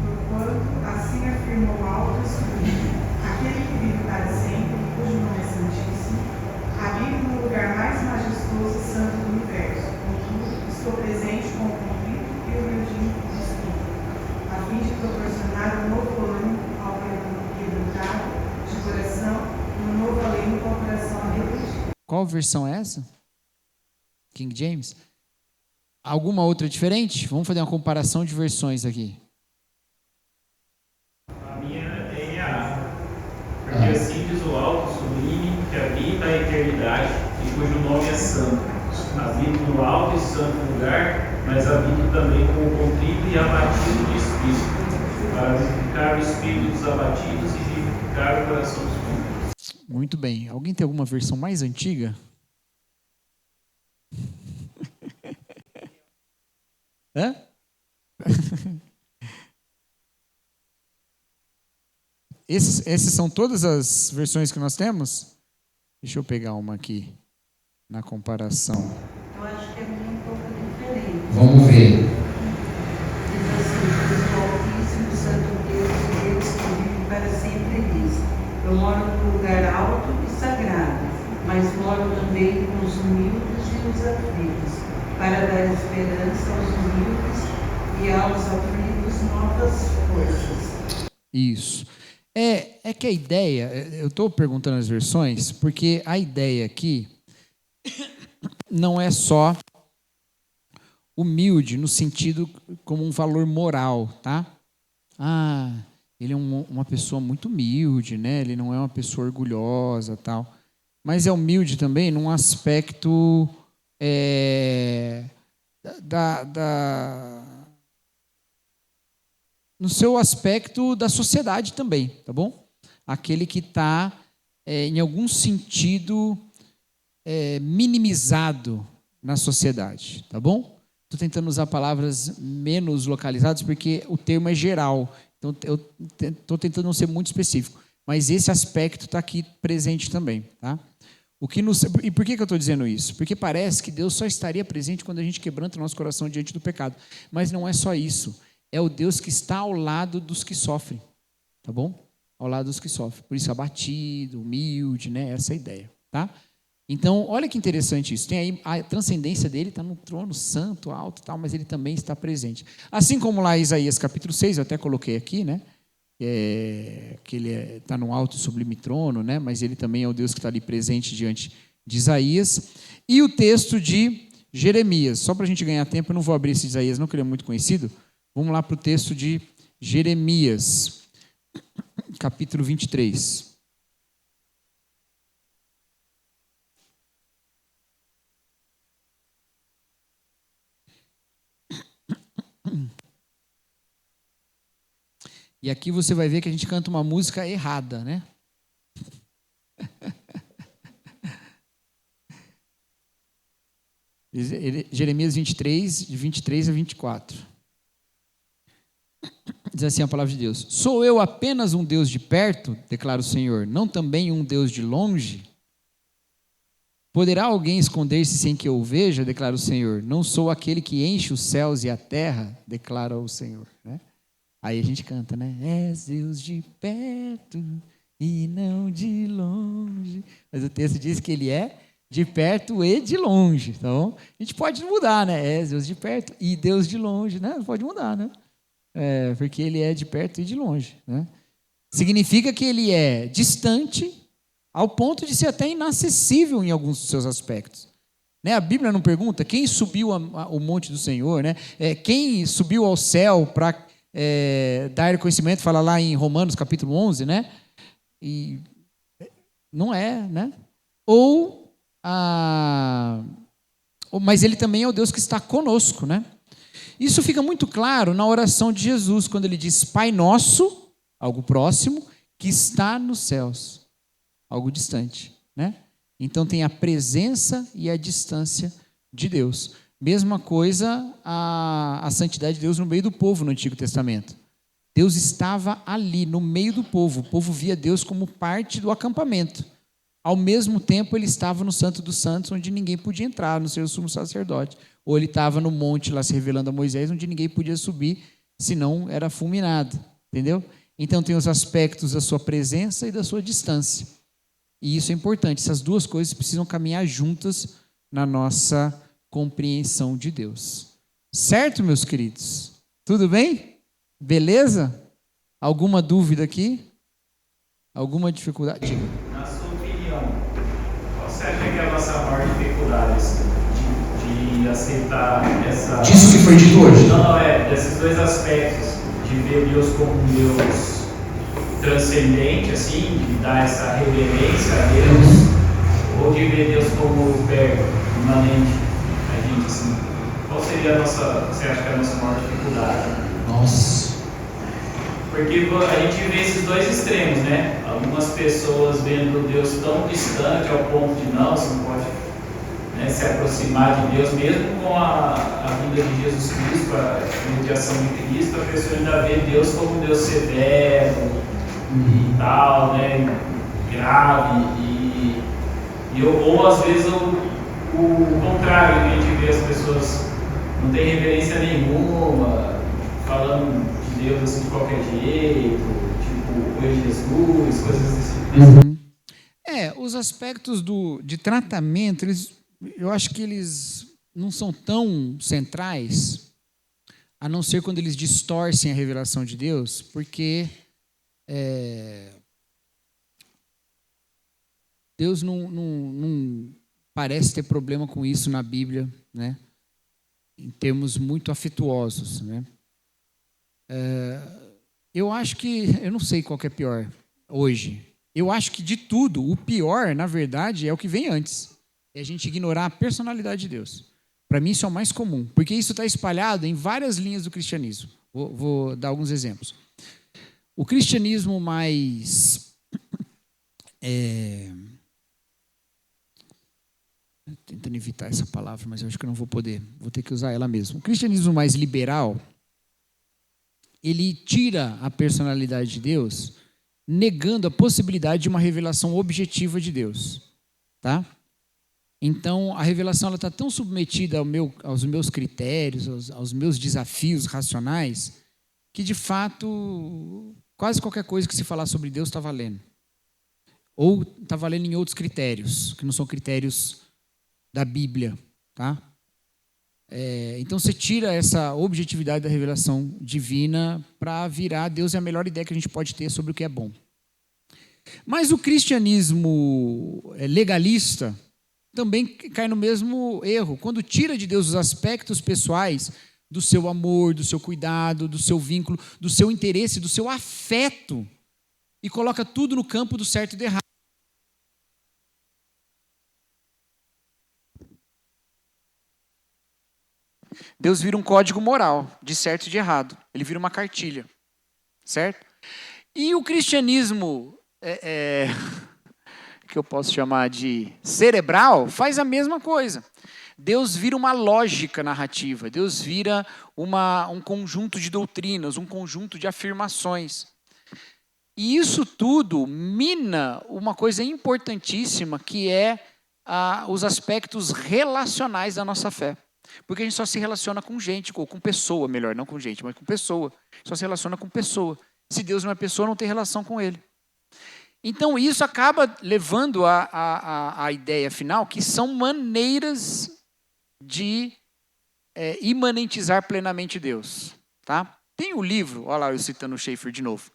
D: Porquanto assim afirmou o alto e sublime, aquele que vive para sempre, cujo nome é santíssimo, habito no lugar mais majestoso e santo do universo. Contudo, estou presente com o contrito e humilde de espírito, a fim de proporcionar um novo ânimo ao quebrantado de coração e um novo alento ao coração arrependido.
A: Qual versão é essa? King James? Alguma outra diferente? Vamos fazer uma comparação de versões aqui.
B: A minha é NAA. Porque assim diz o alto sublime, que habita a eternidade e cujo nome é santo. Habito no alto e santo lugar, mas habito também com o contrito e abatido de espírito, para vivificar o espírito dos abatidos e vivificar o coração dos contritos.
A: Muito bem. Alguém tem alguma versão mais antiga? Hã? Esses são todas as versões que nós temos? Deixa eu pegar uma aqui na comparação.
D: Eu acho que é um pouco diferente.
A: Vamos ver.
D: Diz assim, o Altíssimo, Santo Deus e Deus que vive para sempre diz: eu moro num lugar alto e sagrado, mas moro também com os humildes e os aflitos, para dar esperança aos humildes e aos aflitos novas forças.
A: Isso. É que a ideia, eu estou perguntando as versões, porque a ideia aqui não é só humilde no sentido como um valor moral, tá? Ele é uma pessoa muito humilde, né? Ele não é uma pessoa orgulhosa, tal. Mas é humilde também num aspecto no seu aspecto da sociedade também, tá bom? Aquele que está, em algum sentido, minimizado na sociedade, tá bom? Estou tentando usar palavras menos localizadas porque o termo é geral. Então, eu estou tentando não ser muito específico. Mas esse aspecto está aqui presente também. Tá? E por que eu estou dizendo isso? Porque parece que Deus só estaria presente quando a gente quebranta o nosso coração diante do pecado. Mas não é só isso. É o Deus que está ao lado dos que sofrem. Tá bom? Ao lado dos que sofrem. Por isso, abatido, humilde, né? Essa é a ideia. Tá? Então, olha que interessante isso. Tem aí a transcendência dele, está no trono santo, alto, tal, mas ele também está presente. Assim como lá em Isaías capítulo 6, eu até coloquei aqui, né? Que ele está no alto e sublime trono, né? Mas ele também é o Deus que está ali presente diante de Isaías. E o texto de Jeremias. Só para a gente ganhar tempo, eu não vou abrir esse Isaías, não, que ele é muito conhecido. Vamos lá para o texto de Jeremias, capítulo 23. E aqui você vai ver que a gente canta uma música errada, né? Jeremias 23, de 23 a 24. Diz assim a palavra de Deus: Sou eu apenas um Deus de perto, declara o Senhor, não também um Deus de longe? Poderá alguém esconder-se sem que eu o veja, declara o Senhor? Não sou aquele que enche os céus e a terra, declara o Senhor, né? Aí a gente canta, né? És Deus de perto e não de longe. Mas o texto diz que ele é de perto e de longe. Então, a gente pode mudar, né? És Deus de perto e Deus de longe, né? Pode mudar, né? Porque ele é de perto e de longe, né? Significa que ele é distante ao ponto de ser até inacessível em alguns dos seus aspectos. Né? A Bíblia não pergunta quem subiu ao monte do Senhor, né? Quem subiu ao céu para dar conhecimento, fala lá em Romanos capítulo 11, né? E não é, né? Mas ele também é o Deus que está conosco, né? Isso fica muito claro na oração de Jesus, quando ele diz Pai nosso, algo próximo, que está nos céus, algo distante, né? Então tem a presença e a distância de Deus. Mesma coisa a santidade de Deus no meio do povo no Antigo Testamento. Deus estava ali, no meio do povo. O povo via Deus como parte do acampamento. Ao mesmo tempo, ele estava no Santo dos Santos, onde ninguém podia entrar, no seu sumo sacerdote. Ou ele estava no monte lá se revelando a Moisés, onde ninguém podia subir, senão era fulminado. Entendeu? Então tem os aspectos da sua presença e da sua distância. E isso é importante. Essas duas coisas precisam caminhar juntas na nossa compreensão de Deus. Certo, meus queridos? Tudo bem? Beleza? Alguma dúvida aqui? Alguma dificuldade?
B: Na sua opinião, qual você acha que é a nossa maior dificuldade de aceitar essa...
A: Disso que foi dito hoje?
B: Não, desses dois aspectos, de ver Deus como um Deus transcendente, assim, de dar essa reverência a Deus, ou de ver Deus como perto, imanente. Assim, qual seria você acha que é a nossa maior dificuldade?
A: Nossa.
B: Porque a gente vê esses dois extremos, né? Algumas pessoas vendo Deus tão distante ao ponto de você não pode, né, se aproximar de Deus, mesmo com a vinda de Jesus Cristo, a mediação de Cristo, a pessoa ainda vê Deus como um Deus severo e tal, né? Grave, ou às vezes o contrário, a gente vê as pessoas não tem reverência nenhuma, falando de Deus assim de qualquer jeito, tipo, oi Jesus, coisas assim.
A: Os aspectos de tratamento, eu acho que eles não são tão centrais, a não ser quando eles distorcem a revelação de Deus, porque Deus não parece ter problema com isso na Bíblia, né? Em termos muito afetuosos, né? Eu acho que, eu não sei qual que é pior hoje. Eu acho que de tudo, o pior, na verdade, é o que vem antes. É a gente ignorar a personalidade de Deus. Para mim isso é o mais comum, porque isso está espalhado em várias linhas do cristianismo. Vou dar alguns exemplos. O cristianismo mais... Tentando evitar essa palavra, mas eu acho que eu não vou poder. Vou ter que usar ela mesmo. O cristianismo mais liberal, ele tira a personalidade de Deus, negando a possibilidade de uma revelação objetiva de Deus. Tá? Então, a revelação está tão submetida aos meus critérios, aos meus desafios racionais, que, de fato, quase qualquer coisa que se falar sobre Deus está valendo. Ou está valendo em outros critérios, que não são critérios da Bíblia. Tá? Então, você tira essa objetividade da revelação divina para virar Deus é a melhor ideia que a gente pode ter sobre o que é bom. Mas o cristianismo legalista também cai no mesmo erro. Quando tira de Deus os aspectos pessoais do seu amor, do seu cuidado, do seu vínculo, do seu interesse, do seu afeto, e coloca tudo no campo do certo e do errado. Deus vira um código moral de certo e de errado. Ele vira uma cartilha. Certo? E o cristianismo, que eu posso chamar de cerebral, faz a mesma coisa. Deus vira uma lógica narrativa. Deus vira um conjunto de doutrinas, um conjunto de afirmações. E isso tudo mina uma coisa importantíssima, que é os aspectos relacionais da nossa fé. Porque a gente só se relaciona com gente, ou com pessoa, melhor, não com gente, mas com pessoa. Só se relaciona com pessoa. Se Deus não é pessoa, não tem relação com Ele. Então isso acaba levando a ideia final, que são maneiras de imanentizar plenamente Deus. Tá? Tem o livro, olha lá eu citando o Schaeffer de novo.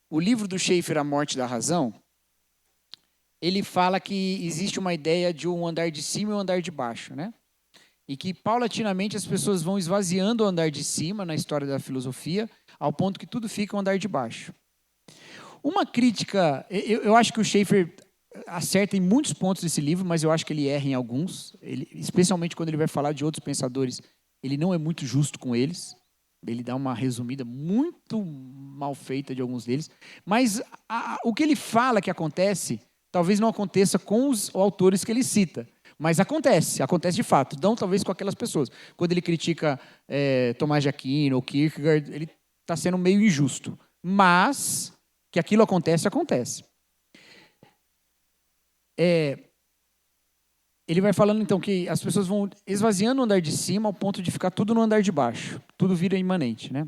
A: O livro do Schaeffer, A Morte da Razão, ele fala que existe uma ideia de um andar de cima e um andar de baixo, né? E que, paulatinamente, as pessoas vão esvaziando o andar de cima na história da filosofia, ao ponto que tudo fica um andar de baixo. Uma crítica, eu acho que o Schaeffer acerta em muitos pontos desse livro, mas eu acho que ele erra em alguns, especialmente quando ele vai falar de outros pensadores, ele não é muito justo com eles, ele dá uma resumida muito mal feita de alguns deles, mas o que ele fala que acontece, talvez não aconteça com os autores que ele cita, mas acontece de fato, não talvez com aquelas pessoas. Quando ele critica Tomás de Aquino ou Kierkegaard, ele está sendo meio injusto. Mas que aquilo acontece. Ele vai falando então que as pessoas vão esvaziando o andar de cima ao ponto de ficar tudo no andar de baixo. Tudo vira imanente, né?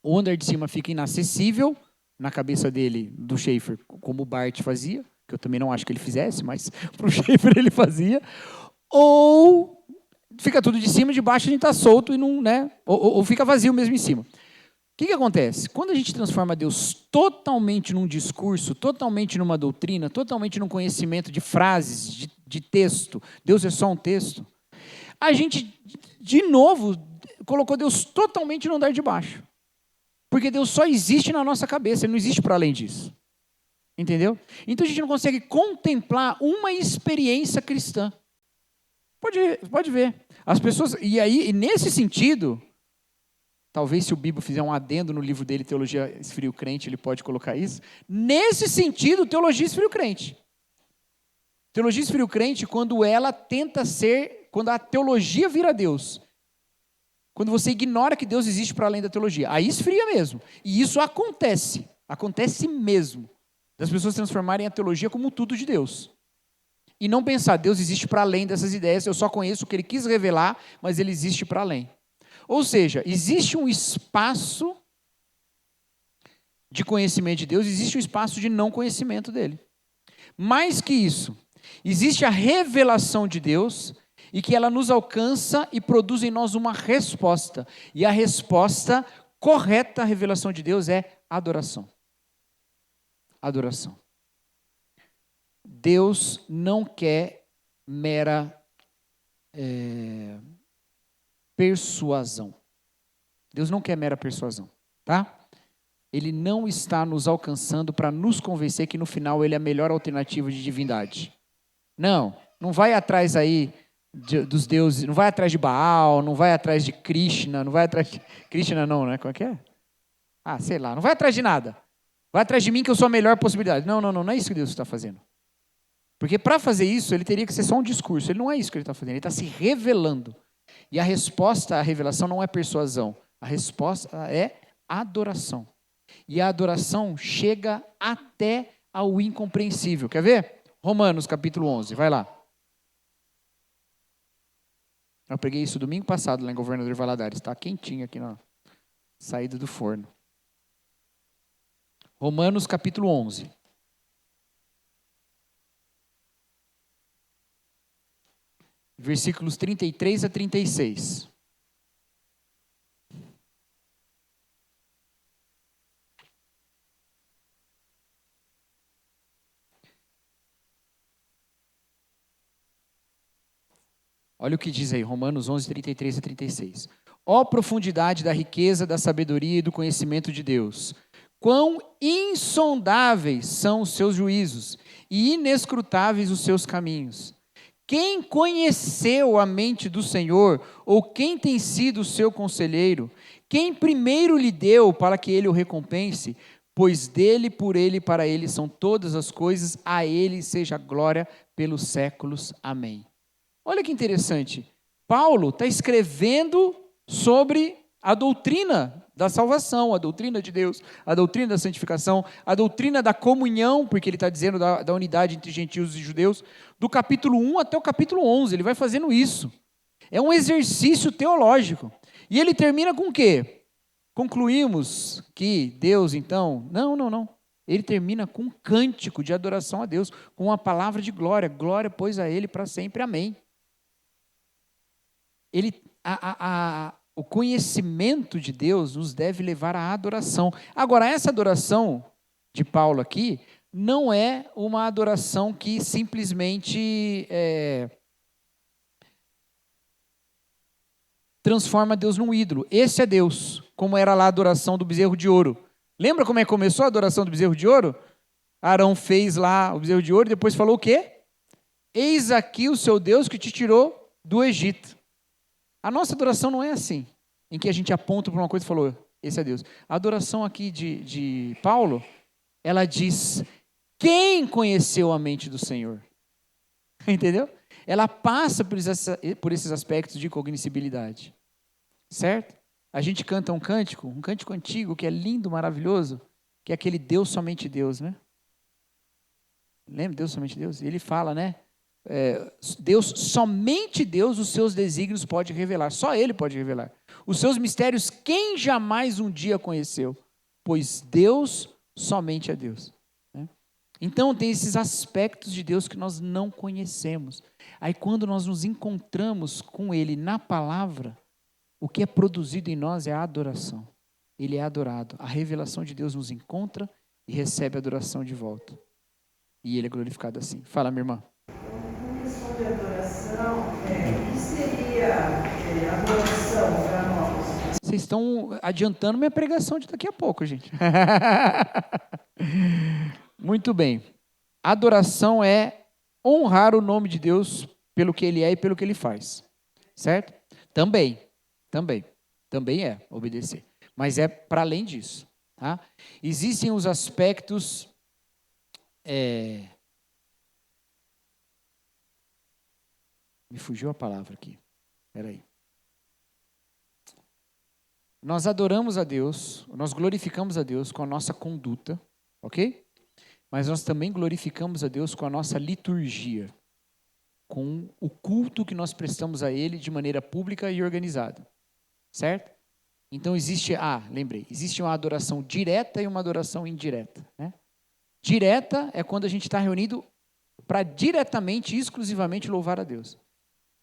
A: O andar de cima fica inacessível na cabeça dele, do Schaeffer, como o Barth fazia, que eu também não acho que ele fizesse, mas para o Schaeffer ele fazia, ou fica tudo de cima, de baixo a gente está solto e não, né? Ou fica vazio mesmo em cima. O que acontece? Quando a gente transforma Deus totalmente num discurso, totalmente numa doutrina, totalmente num conhecimento de frases, de texto, Deus é só um texto, a gente, de novo, colocou Deus totalmente no andar de baixo. Porque Deus só existe na nossa cabeça, ele não existe para além disso. Entendeu? Então a gente não consegue contemplar uma experiência cristã. Pode ver. As pessoas, e nesse sentido, talvez se o Bibo fizer um adendo no livro dele, Teologia Esfria o Crente, ele pode colocar isso. Nesse sentido, teologia esfria o crente. Teologia esfria o crente quando ela tenta ser, quando a teologia vira Deus. Quando você ignora que Deus existe para além da teologia. Aí esfria mesmo. E isso acontece mesmo. Das pessoas transformarem a teologia como tudo de Deus. E não pensar, Deus existe para além dessas ideias, eu só conheço o que ele quis revelar, mas ele existe para além. Ou seja, existe um espaço de conhecimento de Deus, existe um espaço de não conhecimento dele. Mais que isso, existe a revelação de Deus e que ela nos alcança e produz em nós uma resposta. E a resposta correta à revelação de Deus é adoração. Adoração. Deus não quer mera persuasão. Deus não quer mera persuasão, tá? Ele não está nos alcançando para nos convencer que no final ele é a melhor alternativa de divindade. Não vai atrás aí dos deuses, não vai atrás de Baal, não vai atrás de Krishna, não vai atrás de... Krishna não, né? Como é que é? Sei lá, não vai atrás de nada. Vai atrás de mim que eu sou a melhor possibilidade. Não é isso que Deus está fazendo. Porque para fazer isso, ele teria que ser só um discurso. Ele não é isso que ele está fazendo, ele está se revelando. E a resposta à revelação não é persuasão, a resposta é adoração. E a adoração chega até ao incompreensível. Quer ver? Romanos capítulo 11, vai lá. Eu peguei isso domingo passado lá em Governador Valadares, está quentinho aqui na saída do forno. Romanos capítulo 11. Versículos 33 a 36. Olha o que diz aí, Romanos 11, 33 a 36. Ó profundidade da riqueza, da sabedoria e do conhecimento de Deus! Quão insondáveis são os seus juízos e inescrutáveis os seus caminhos! Quem conheceu a mente do Senhor, ou quem tem sido o seu conselheiro? Quem primeiro lhe deu para que ele o recompense? Pois dele, por ele e para ele são todas as coisas, a ele seja glória pelos séculos. Amém. Olha que interessante. Paulo está escrevendo sobre a doutrina da salvação, a doutrina de Deus, a doutrina da santificação, a doutrina da comunhão, porque ele está dizendo da unidade entre gentios e judeus, do capítulo 1 até o capítulo 11, ele vai fazendo isso. É um exercício teológico. E ele termina com o quê? Concluímos que Deus, então... Não. Ele termina com um cântico de adoração a Deus, com uma palavra de glória. Glória, pois, a Ele para sempre. Amém. O conhecimento de Deus nos deve levar à adoração. Agora, essa adoração de Paulo aqui não é uma adoração que simplesmente transforma Deus num ídolo. Esse é Deus, como era lá a adoração do bezerro de ouro. Lembra como é que começou a adoração do bezerro de ouro? Arão fez lá o bezerro de ouro e depois falou o quê? Eis aqui o seu Deus que te tirou do Egito. A nossa adoração não é assim, em que a gente aponta para uma coisa e falou, esse é Deus. A adoração aqui de Paulo, ela diz, quem conheceu a mente do Senhor? Entendeu? Ela passa por esses aspectos de cognoscibilidade, certo? A gente canta um cântico antigo, que é lindo, maravilhoso, que é aquele Deus, somente Deus, né? Lembra Deus, somente Deus? E ele fala, né? Deus, somente Deus, os seus desígnios pode revelar, só Ele pode revelar. Os seus mistérios, quem jamais um dia conheceu? Pois Deus, somente é Deus. Né? Então, tem esses aspectos de Deus que nós não conhecemos. Aí, quando nós nos encontramos com Ele na palavra, o que é produzido em nós é a adoração. Ele é adorado. A revelação de Deus nos encontra e recebe a adoração de volta. E Ele é glorificado assim. Fala, minha irmã.
D: De adoração, o que seria adoração para nós?
A: Vocês estão adiantando minha pregação de daqui a pouco, gente. Muito bem. Adoração é honrar o nome de Deus pelo que Ele é e pelo que Ele faz. Certo? Também é obedecer. Mas é para além disso. Tá? Existem os aspectos... Me fugiu a palavra aqui. Espera aí. Nós adoramos a Deus, nós glorificamos a Deus com a nossa conduta, ok? Mas nós também glorificamos a Deus com a nossa liturgia, com o culto que nós prestamos a Ele de maneira pública e organizada, certo? Então existe uma adoração direta e uma adoração indireta, né? Direta é quando a gente está reunido para diretamente e exclusivamente louvar a Deus.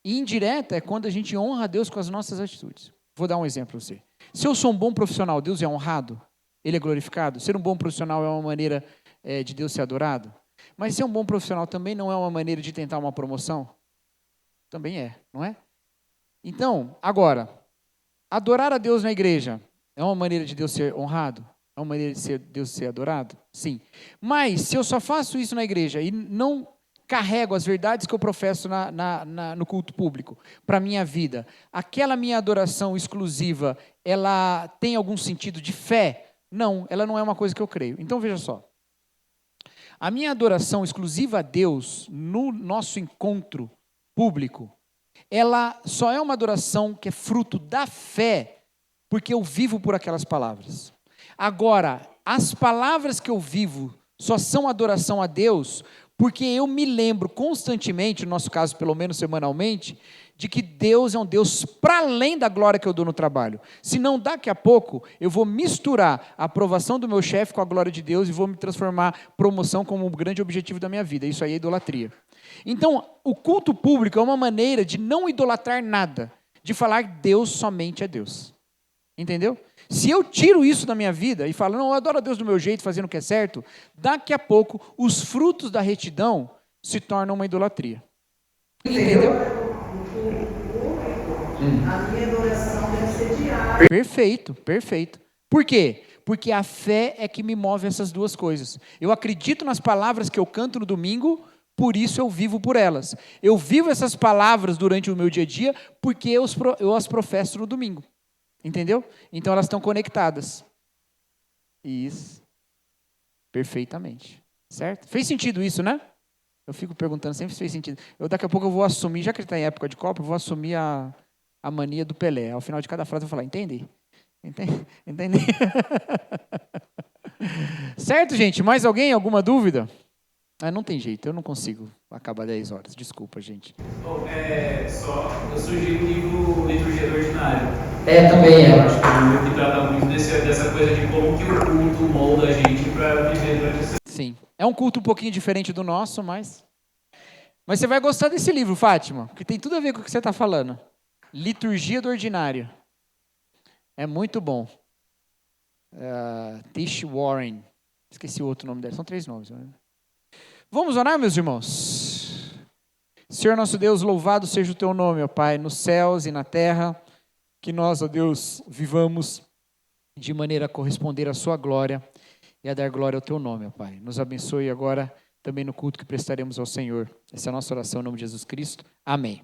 A: E indireta é quando a gente honra a Deus com as nossas atitudes. Vou dar um exemplo para você. Se eu sou um bom profissional, Deus é honrado? Ele é glorificado? Ser um bom profissional é uma maneira de Deus ser adorado? Mas ser um bom profissional também não é uma maneira de tentar uma promoção? Também é, não é? Então, agora, adorar a Deus na igreja é uma maneira de Deus ser honrado? É uma maneira de Deus ser adorado? Sim. Mas, se eu só faço isso na igreja e não carrego as verdades que eu professo no culto público para a minha vida, aquela minha adoração exclusiva, ela tem algum sentido de fé? Não, ela não é uma coisa que eu creio. Então, veja só. A minha adoração exclusiva a Deus, no nosso encontro público, ela só é uma adoração que é fruto da fé, porque eu vivo por aquelas palavras. Agora, as palavras que eu vivo só são adoração a Deus, porque eu me lembro constantemente, no nosso caso, pelo menos semanalmente, de que Deus é um Deus para além da glória que eu dou no trabalho. Senão, daqui a pouco, eu vou misturar a aprovação do meu chefe com a glória de Deus e vou me transformar promoção como um grande objetivo da minha vida. Isso aí é idolatria. Então, o culto público é uma maneira de não idolatrar nada, de falar Deus somente é Deus. Entendeu? Se eu tiro isso da minha vida e falo, não, eu adoro a Deus do meu jeito, fazendo o que é certo, daqui a pouco, os frutos da retidão se tornam uma idolatria. Entendeu?
D: A minha adoração deve ser diária.
A: Perfeito, perfeito. Por quê? Porque a fé é que me move essas duas coisas. Eu acredito nas palavras que eu canto no domingo, por isso eu vivo por elas. Eu vivo essas palavras durante o meu dia a dia, porque eu as professo no domingo. Entendeu? Então elas estão conectadas. Isso. Perfeitamente. Certo? Fez sentido isso, né? Eu fico perguntando sempre se fez sentido. Daqui a pouco eu vou assumir, já que ele está em época de Copa, eu vou assumir a mania do Pelé. Ao final de cada frase eu vou falar, entendi. Entendi. Certo, gente? Mais alguém? Alguma dúvida? Não tem jeito, eu não consigo acabar 10 horas. Desculpa, gente.
B: Eu sugiro o livro Liturgia do Ordinário.
A: Também
B: Eu acho que é um livro que trata muito dessa coisa de como que o culto molda a gente para viver durante essa...
A: Sim. É um culto um pouquinho diferente do nosso, mas você vai gostar desse livro, Fátima, porque tem tudo a ver com o que você está falando. Liturgia do Ordinário. É muito bom. Tish Warren. Esqueci o outro nome dela. São 3 nomes. Né? Vamos orar, meus irmãos? Senhor nosso Deus, louvado seja o teu nome, ó Pai, nos céus e na terra. Que nós, ó Deus, vivamos de maneira a corresponder à sua glória e a dar glória ao teu nome, ó Pai. Nos abençoe agora também no culto que prestaremos ao Senhor. Essa é a nossa oração em nome de Jesus Cristo. Amém.